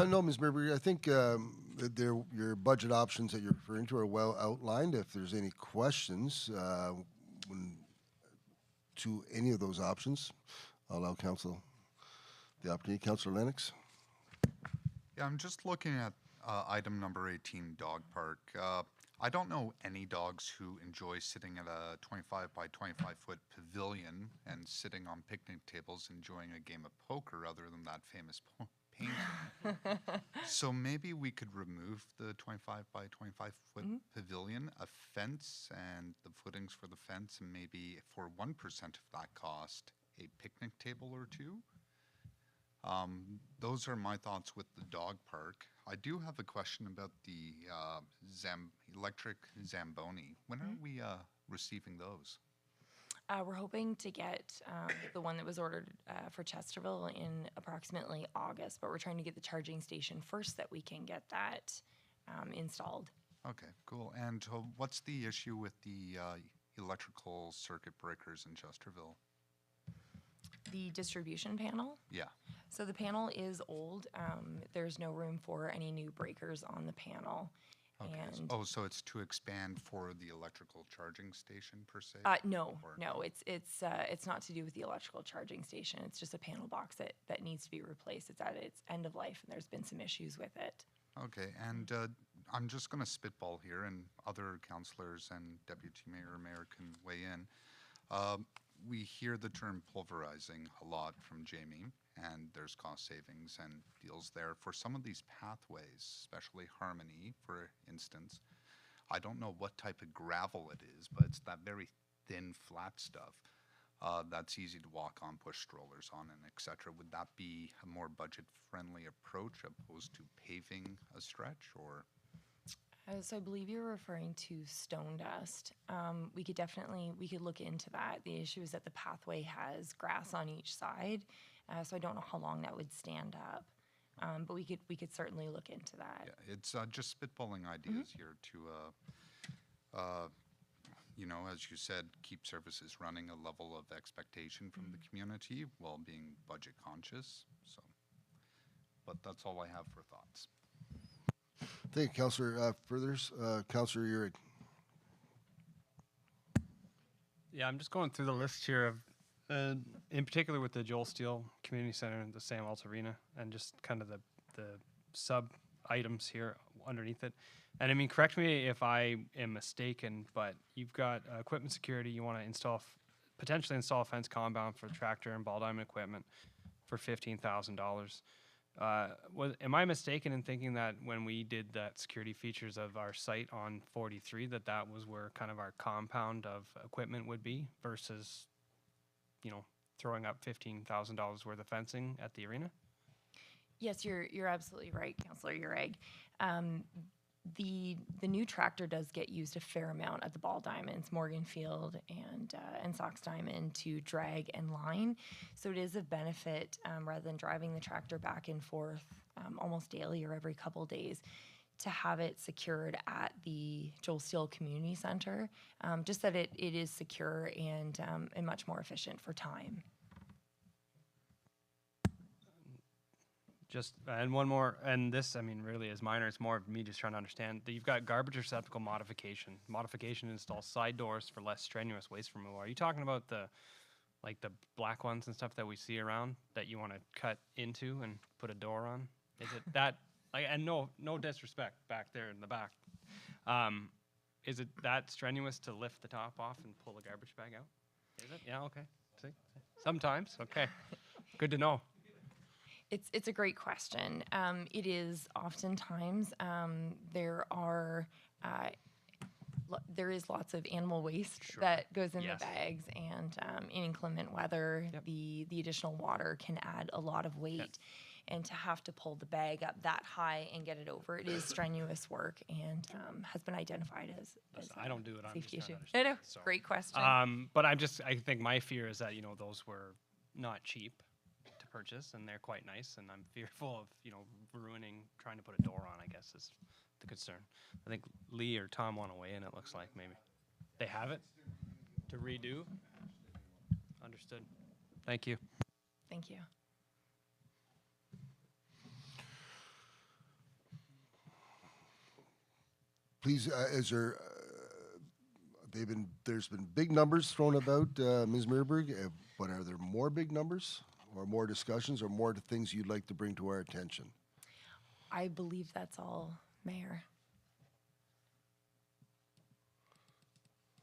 No, Ms. Mabry, I think that your budget options that you're referring to are well outlined. If there's any questions to any of those options, I'll allow council the opportunity. Councilor Lennox. Yeah, I'm just looking at item number 18, dog park. I don't know any dogs who enjoy sitting at a 25 by 25 foot pavilion and sitting on picnic tables enjoying a game of poker other than that famous painting. So maybe we could remove the 25 by 25 foot pavilion, a fence and the footings for the fence, and maybe for 1% of that cost, a picnic table or two. Those are my thoughts with the dog park. I do have a question about the electric Zamboni. When are we receiving those? We're hoping to get the one that was ordered for Chesterville in approximately August, but we're trying to get the charging station first that we can get that installed. Okay, cool. And what's the issue with the electrical circuit breakers in Chesterville? The distribution panel? Yeah. So the panel is old. There's no room for any new breakers on the panel. Okay. And So it's to expand for the electrical charging station per se? no, Or- no, it's not to do with the electrical charging station. It's just a panel box that needs to be replaced. It's at its end of life, and there's been some issues with it. Okay, and I'm just going to spitball here, and other councillors and deputy mayor can weigh in. We hear the term pulverizing a lot from Jamie, and there's cost savings and deals there. For some of these pathways, especially Harmony, for instance, I don't know what type of gravel it is, but it's that very thin, flat stuff that's easy to walk on, push strollers on, and et cetera. Would that be a more budget-friendly approach opposed to paving a stretch, or? So I believe you're referring to stone dust. We could look into that. The issue is that the pathway has grass on each side, so I don't know how long that would stand up. But we could certainly look into that. Yeah, it's just spitballing ideas here to, as you said, keep services running a level of expectation from the community while being budget conscious. So, but that's all I have for thoughts. Thank you, Councillor. Furthers, Councillor Urick. Yeah, I'm just going through the list here of, in particular with the Joel Steele Community Center and the Sam Waltz Arena, and just kind of the sub items here underneath it. And I mean, correct me if I am mistaken, but you've got equipment security. You want to potentially install a fence compound for tractor and ball diamond equipment for $15,000. Am I mistaken in thinking that when we did that security features of our site on 43, that was where kind of our compound of equipment would be versus, throwing up $15,000 worth of fencing at the arena? Yes, you're absolutely right, Councillor Urag. The new tractor does get used a fair amount at the ball diamonds, Morgan Field and Sox Diamond, to drag and line. So it is a benefit rather than driving the tractor back and forth almost daily or every couple days, to have it secured at the Joel Steele Community Center. Just that it is secure and much more efficient for time. And one more, and this, I mean, really is minor. It's more of me just trying to understand that you've got garbage receptacle modification. Modification installs side doors for less strenuous waste removal. Are you talking about the black ones and stuff that we see around that you want to cut into and put a door on? Is it that, and no disrespect back there in the back. Is it that strenuous to lift the top off and pull the garbage bag out? Is it? Yeah, okay. See? Sometimes, okay. Good to know. It's a great question. It is oftentimes there is lots of animal waste that goes in the bags, and in inclement weather, the additional water can add a lot of weight. And to have to pull the bag up that high and get it over, it is strenuous work, and has been identified as I don't do it. I'm just safety issue. trying to No, understand. So, great question. but I think my fear is that those were not cheap to purchase, and they're quite nice, and I'm fearful of ruining, trying to put a door on, I guess, is the concern. I think Lee or Tom want to weigh in. It looks like maybe they have it to redo. Understood. Thank you. Thank you. Please, there's been big numbers thrown about, Ms. Meerberg, but are there more big numbers or more discussions or more things you'd like to bring to our attention? I believe that's all, Mayor.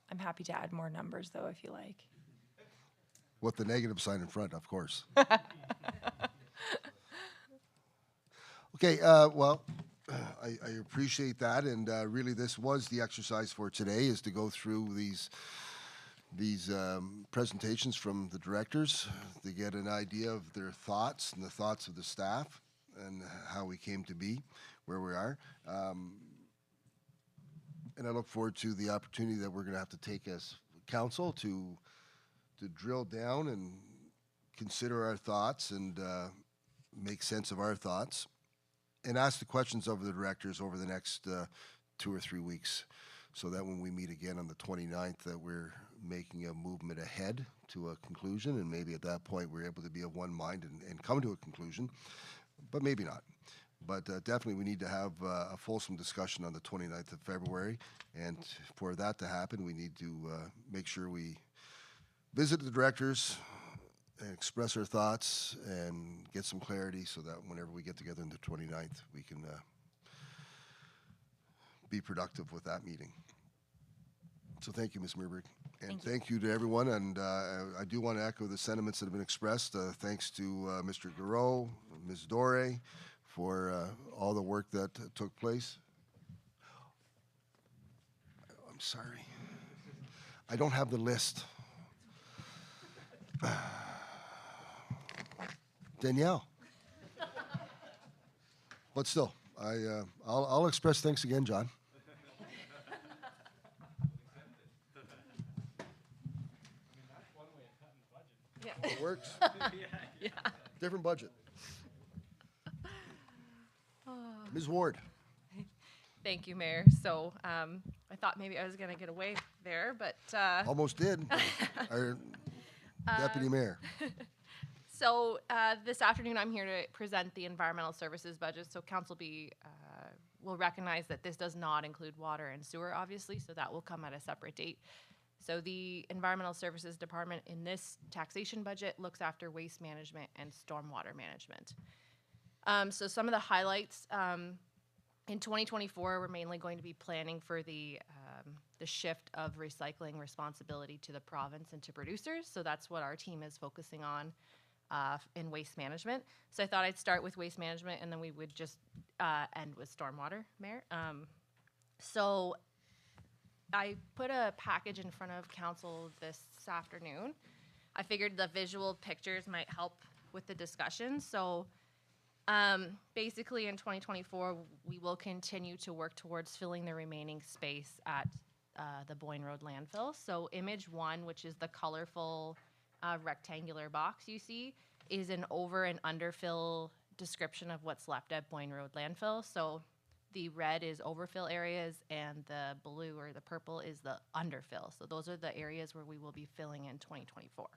I'm happy to add more numbers, though, if you like. With the negative sign in front, of course. Okay, well, I appreciate that, and really this was the exercise for today, is to go through these presentations from the directors to get an idea of their thoughts and the thoughts of the staff and how we came to be where we are. And I look forward to the opportunity that we're going to have to take as council to drill down and consider our thoughts and make sense of our thoughts, and ask the questions of the directors over the next 2 or 3 weeks, so that when we meet again on the 29th, that we're making a movement ahead to a conclusion, and maybe at that point we're able to be of one mind and come to a conclusion, but maybe not. But definitely we need to have a fulsome discussion on the 29th of February, and for that to happen, we need to make sure we visit the directors and express our thoughts and get some clarity, so that whenever we get together on the 29th, we can be productive with that meeting. So thank you, Ms. Meerberg. And thank you to everyone. And I do want to echo the sentiments that have been expressed. Thanks to Mr. Garreau, Ms. Dore, for all the work that took place. I'm sorry. I don't have the list. Danielle. But still, I'll express thanks again, John. It works. Yeah. Different budget. Ms. Ward. Thank you, Mayor. So I thought maybe I was going to get away there, but Almost did. Our deputy mayor. So this afternoon, I'm here to present the environmental services budget. So council will recognize that this does not include water and sewer, obviously, so that will come at a separate date. So the environmental services department in this taxation budget looks after waste management and stormwater management. So some of the highlights, in 2024, we're mainly going to be planning for the shift of recycling responsibility to the province and to producers. So that's what our team is focusing on in waste management. So I thought I'd start with waste management, and then we would just end with stormwater, Mayor. So I put a package in front of council this afternoon. I figured the visual pictures might help with the discussion. So basically in 2024, we will continue to work towards filling the remaining space at the Boyne Road landfill. So image 1, which is the colorful rectangular box you see, is an over and underfill description of what's left at Boyne Road landfill. So the red is overfill areas and the blue or the purple is the underfill. So those are the areas where we will be filling in 2024.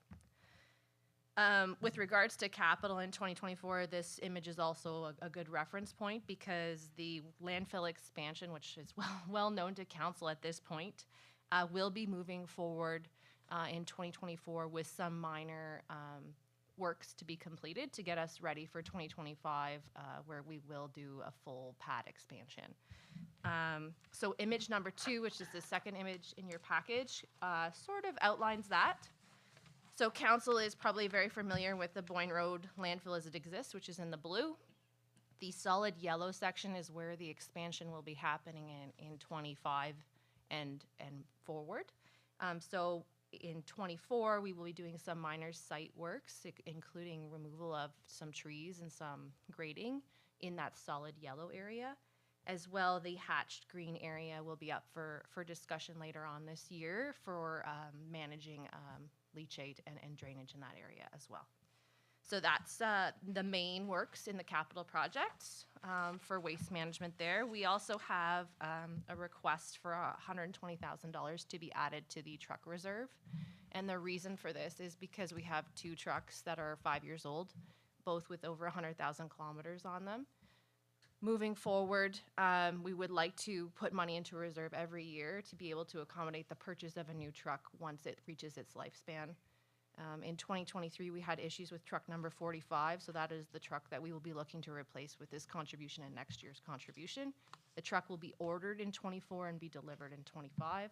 With regards to capital in 2024, this image is also a good reference point because the landfill expansion, which is well known to council at this point, will be moving forward in 2024 with some minor works to be completed to get us ready for 2025, where we will do a full pad expansion. So image number 2, which is the second image in your package, sort of outlines that. So council is probably very familiar with the Boyne Road landfill as it exists, which is in the blue. The solid yellow section is where the expansion will be happening in 25 and forward. So in 24, we will be doing some minor site works, including removal of some trees and some grading in that solid yellow area. As well, the hatched green area will be up for discussion later on this year for managing leachate and drainage in that area as well. So that's the main works in the capital projects for waste management there. We also have a request for $120,000 to be added to the truck reserve. And the reason for this is because we have 2 trucks that are 5 years old, both with over 100,000 kilometers on them. Moving forward, we would like to put money into reserve every year to be able to accommodate the purchase of a new truck once it reaches its lifespan. In 2023, we had issues with truck number 45, so that is the truck that we will be looking to replace with this contribution and next year's contribution. The truck will be ordered in 24 and be delivered in 25.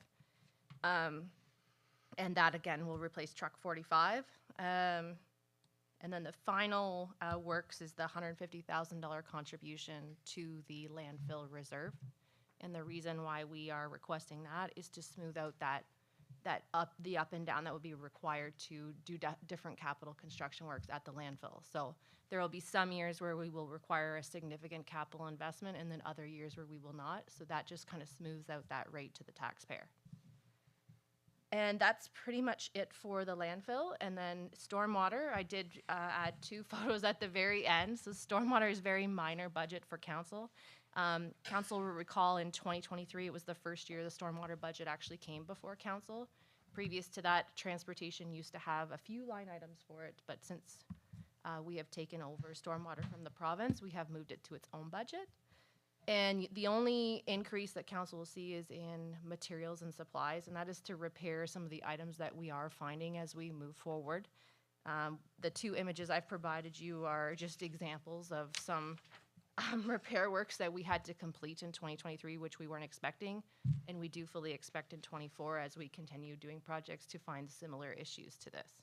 And that, again, will replace truck 45. And then the final works is the $150,000 contribution to the landfill reserve. And the reason why we are requesting that is to smooth out the up and down that would be required to do different capital construction works at the landfill. So there will be some years where we will require a significant capital investment and then other years where we will not. So that just kind of smooths out that rate to the taxpayer. And that's pretty much it for the landfill. And then stormwater, I did add 2 photos at the very end. So stormwater is very minor budget for council. Council will recall in 2023, it was the first year the stormwater budget actually came before council. Previous to that, transportation used to have a few line items for it, but since we have taken over stormwater from the province, we have moved it to its own budget. And the only increase that council will see is in materials and supplies, and that is to repair some of the items that we are finding as we move forward. The 2 images I've provided you are just examples of some repair works that we had to complete in 2023, which we weren't expecting, and we do fully expect in 24 as we continue doing projects to find similar issues to this.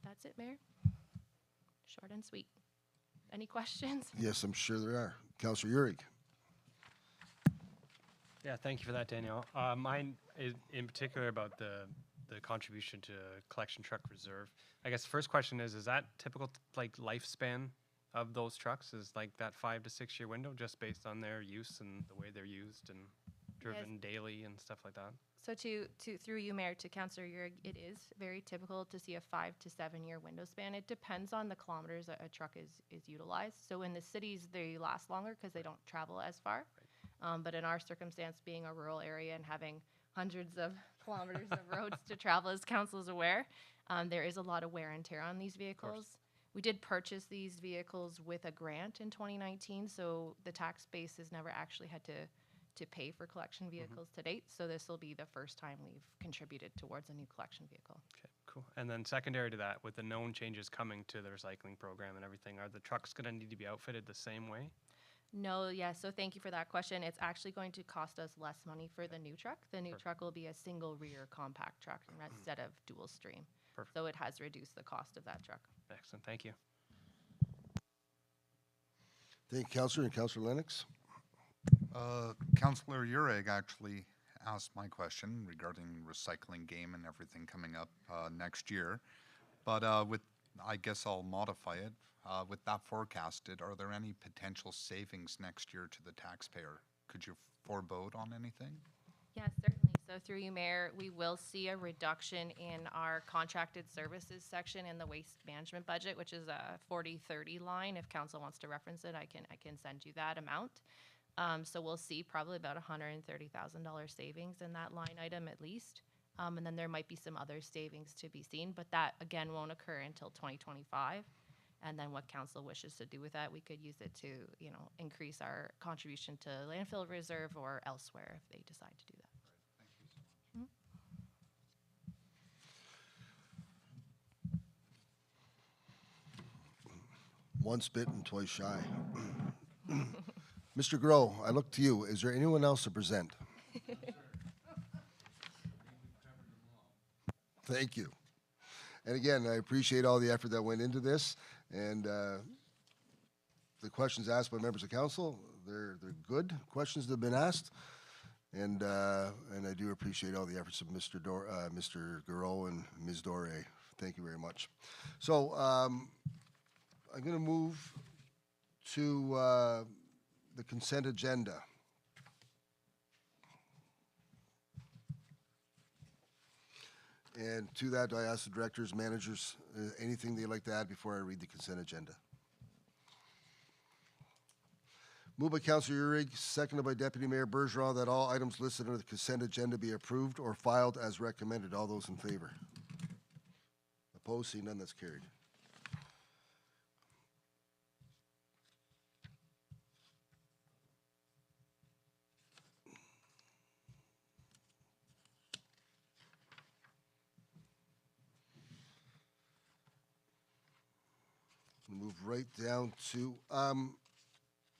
That's it, Mayor. Short and sweet. Any questions? Yes, I'm sure there are. Councillor Urick. Yeah, thank you for that, Danielle. Mine is in particular about the contribution to collection truck reserve. I guess the first question is that typical lifespan of those trucks? Is like that 5 to 6 year window just based on their use and the way they're used and driven daily and stuff like that? So through you, Mayor, to Councillor Urick, it is very typical to see a 5 to 7 year window span. It depends on the kilometers a truck is utilized. So in the cities, they last longer because they don't travel as far. But in our circumstance, being a rural area and having hundreds of kilometers of roads to travel, as council is aware, there is a lot of wear and tear on these vehicles. We did purchase these vehicles with a grant in 2019, so the tax base has never actually had to pay for collection vehicles to date. So this will be the first time we've contributed towards a new collection vehicle. Okay, Cool. And then secondary to that, with the known changes coming to the recycling program and everything, are the trucks going to need to be outfitted the same way? No, yeah, so thank you for that question. It's actually going to cost us less money for the new truck. The new truck will be a single rear compact truck instead of dual stream. Perfect. So it has reduced the cost of that truck. Excellent. Thank you. Thank you, Councillor. And Councillor Lennox? Councillor Ureg actually asked my question regarding recycling game and everything coming up next year. But I guess I'll modify it. With that forecasted, are there any potential savings next year to the taxpayer? Could you forebode on anything? Yeah, certainly. So through you, Mayor, we will see a reduction in our contracted services section in the waste management budget, which is a 40/30 line. If council wants to reference it, I can send you that amount. So we'll see probably about $130,000 savings in that line item at least. And then there might be some other savings to be seen, but that again won't occur until 2025. And then what council wishes to do with that, we could use it to, increase our contribution to landfill reserve or elsewhere if they decide to do that. Once bitten, twice shy. Mr. Grow, I look to you. Is there anyone else to present? Thank you. And again, I appreciate all the effort that went into this, and the questions asked by members of council, they're good questions that have been asked, and I do appreciate all the efforts of Mr. Garreau and Ms. Dore. Thank you very much. So I'm going to move to the consent agenda. And to that, I ask the directors, managers, anything they'd like to add before I read the consent agenda. Moved by Councillor Uhrig, seconded by Deputy Mayor Bergeron, that all items listed under the consent agenda be approved or filed as recommended. All those in favor? Opposed? Seeing none, that's carried. Move right down to,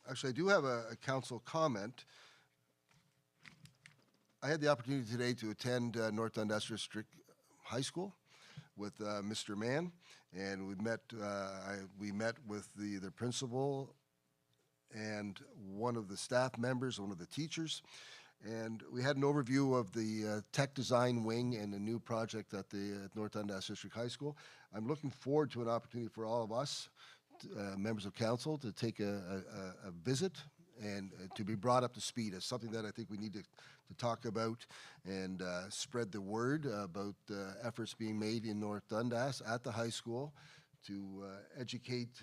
actually, I do have a council comment. I had the opportunity today to attend North Dundas District High School with Mr. Mann, and we met with the principal and one of the staff members, one of the teachers, and we had an overview of the tech design wing and the new project at the North Dundas District High School. I'm looking forward to an opportunity for all of us, members of council, to take a visit and to be brought up to speed. It's something that I think we need to talk about and spread the word about efforts being made in North Dundas at the high school to educate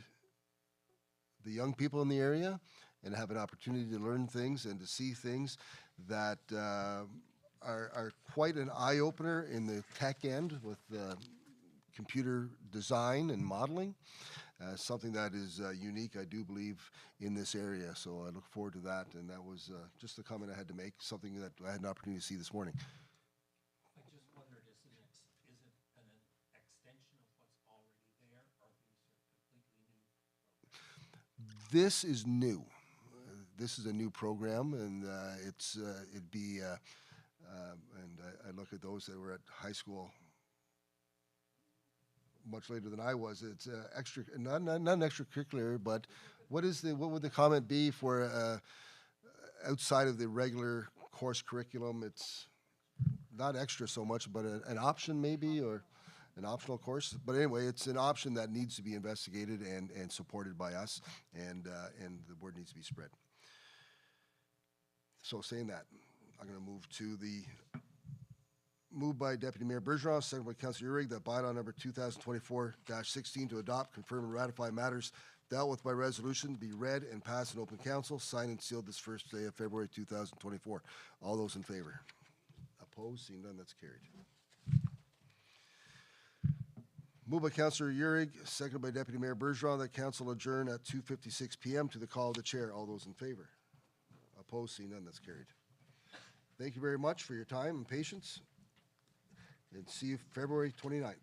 the young people in the area and have an opportunity to learn things and to see things that are quite an eye-opener in the tech end with computer design and modeling. Something that is unique, I do believe, in this area. So I look forward to that. And that was just the comment I had to make, something that I had an opportunity to see this morning. I just wondered, is it an extension of what's already there, or these are completely new? This is new. This is a new program, and it'd be, and I look at those that were at high school much later than I was. It's extra, not an extracurricular, but what would the comment be for outside of the regular course curriculum? It's not extra so much, but an option maybe, or an optional course. But anyway, it's an option that needs to be investigated and supported by us, and the word needs to be spread. So saying that, I'm going to move to the moved by Deputy Mayor Bergeron, seconded by Councillor Uhrig, that bylaw number 2024-16 to adopt, confirm, and ratify matters dealt with by resolution be read and passed in open council, signed and sealed this first day of February 2024. All those in favor? Opposed? Seeing none, that's carried. Moved by Councillor Uhrig, seconded by Deputy Mayor Bergeron, that council adjourn at 2:56 p.m. to the call of the chair. All those in favor? Opposed? Seeing none, that's carried. Thank you very much for your time and patience. and see you February 29th.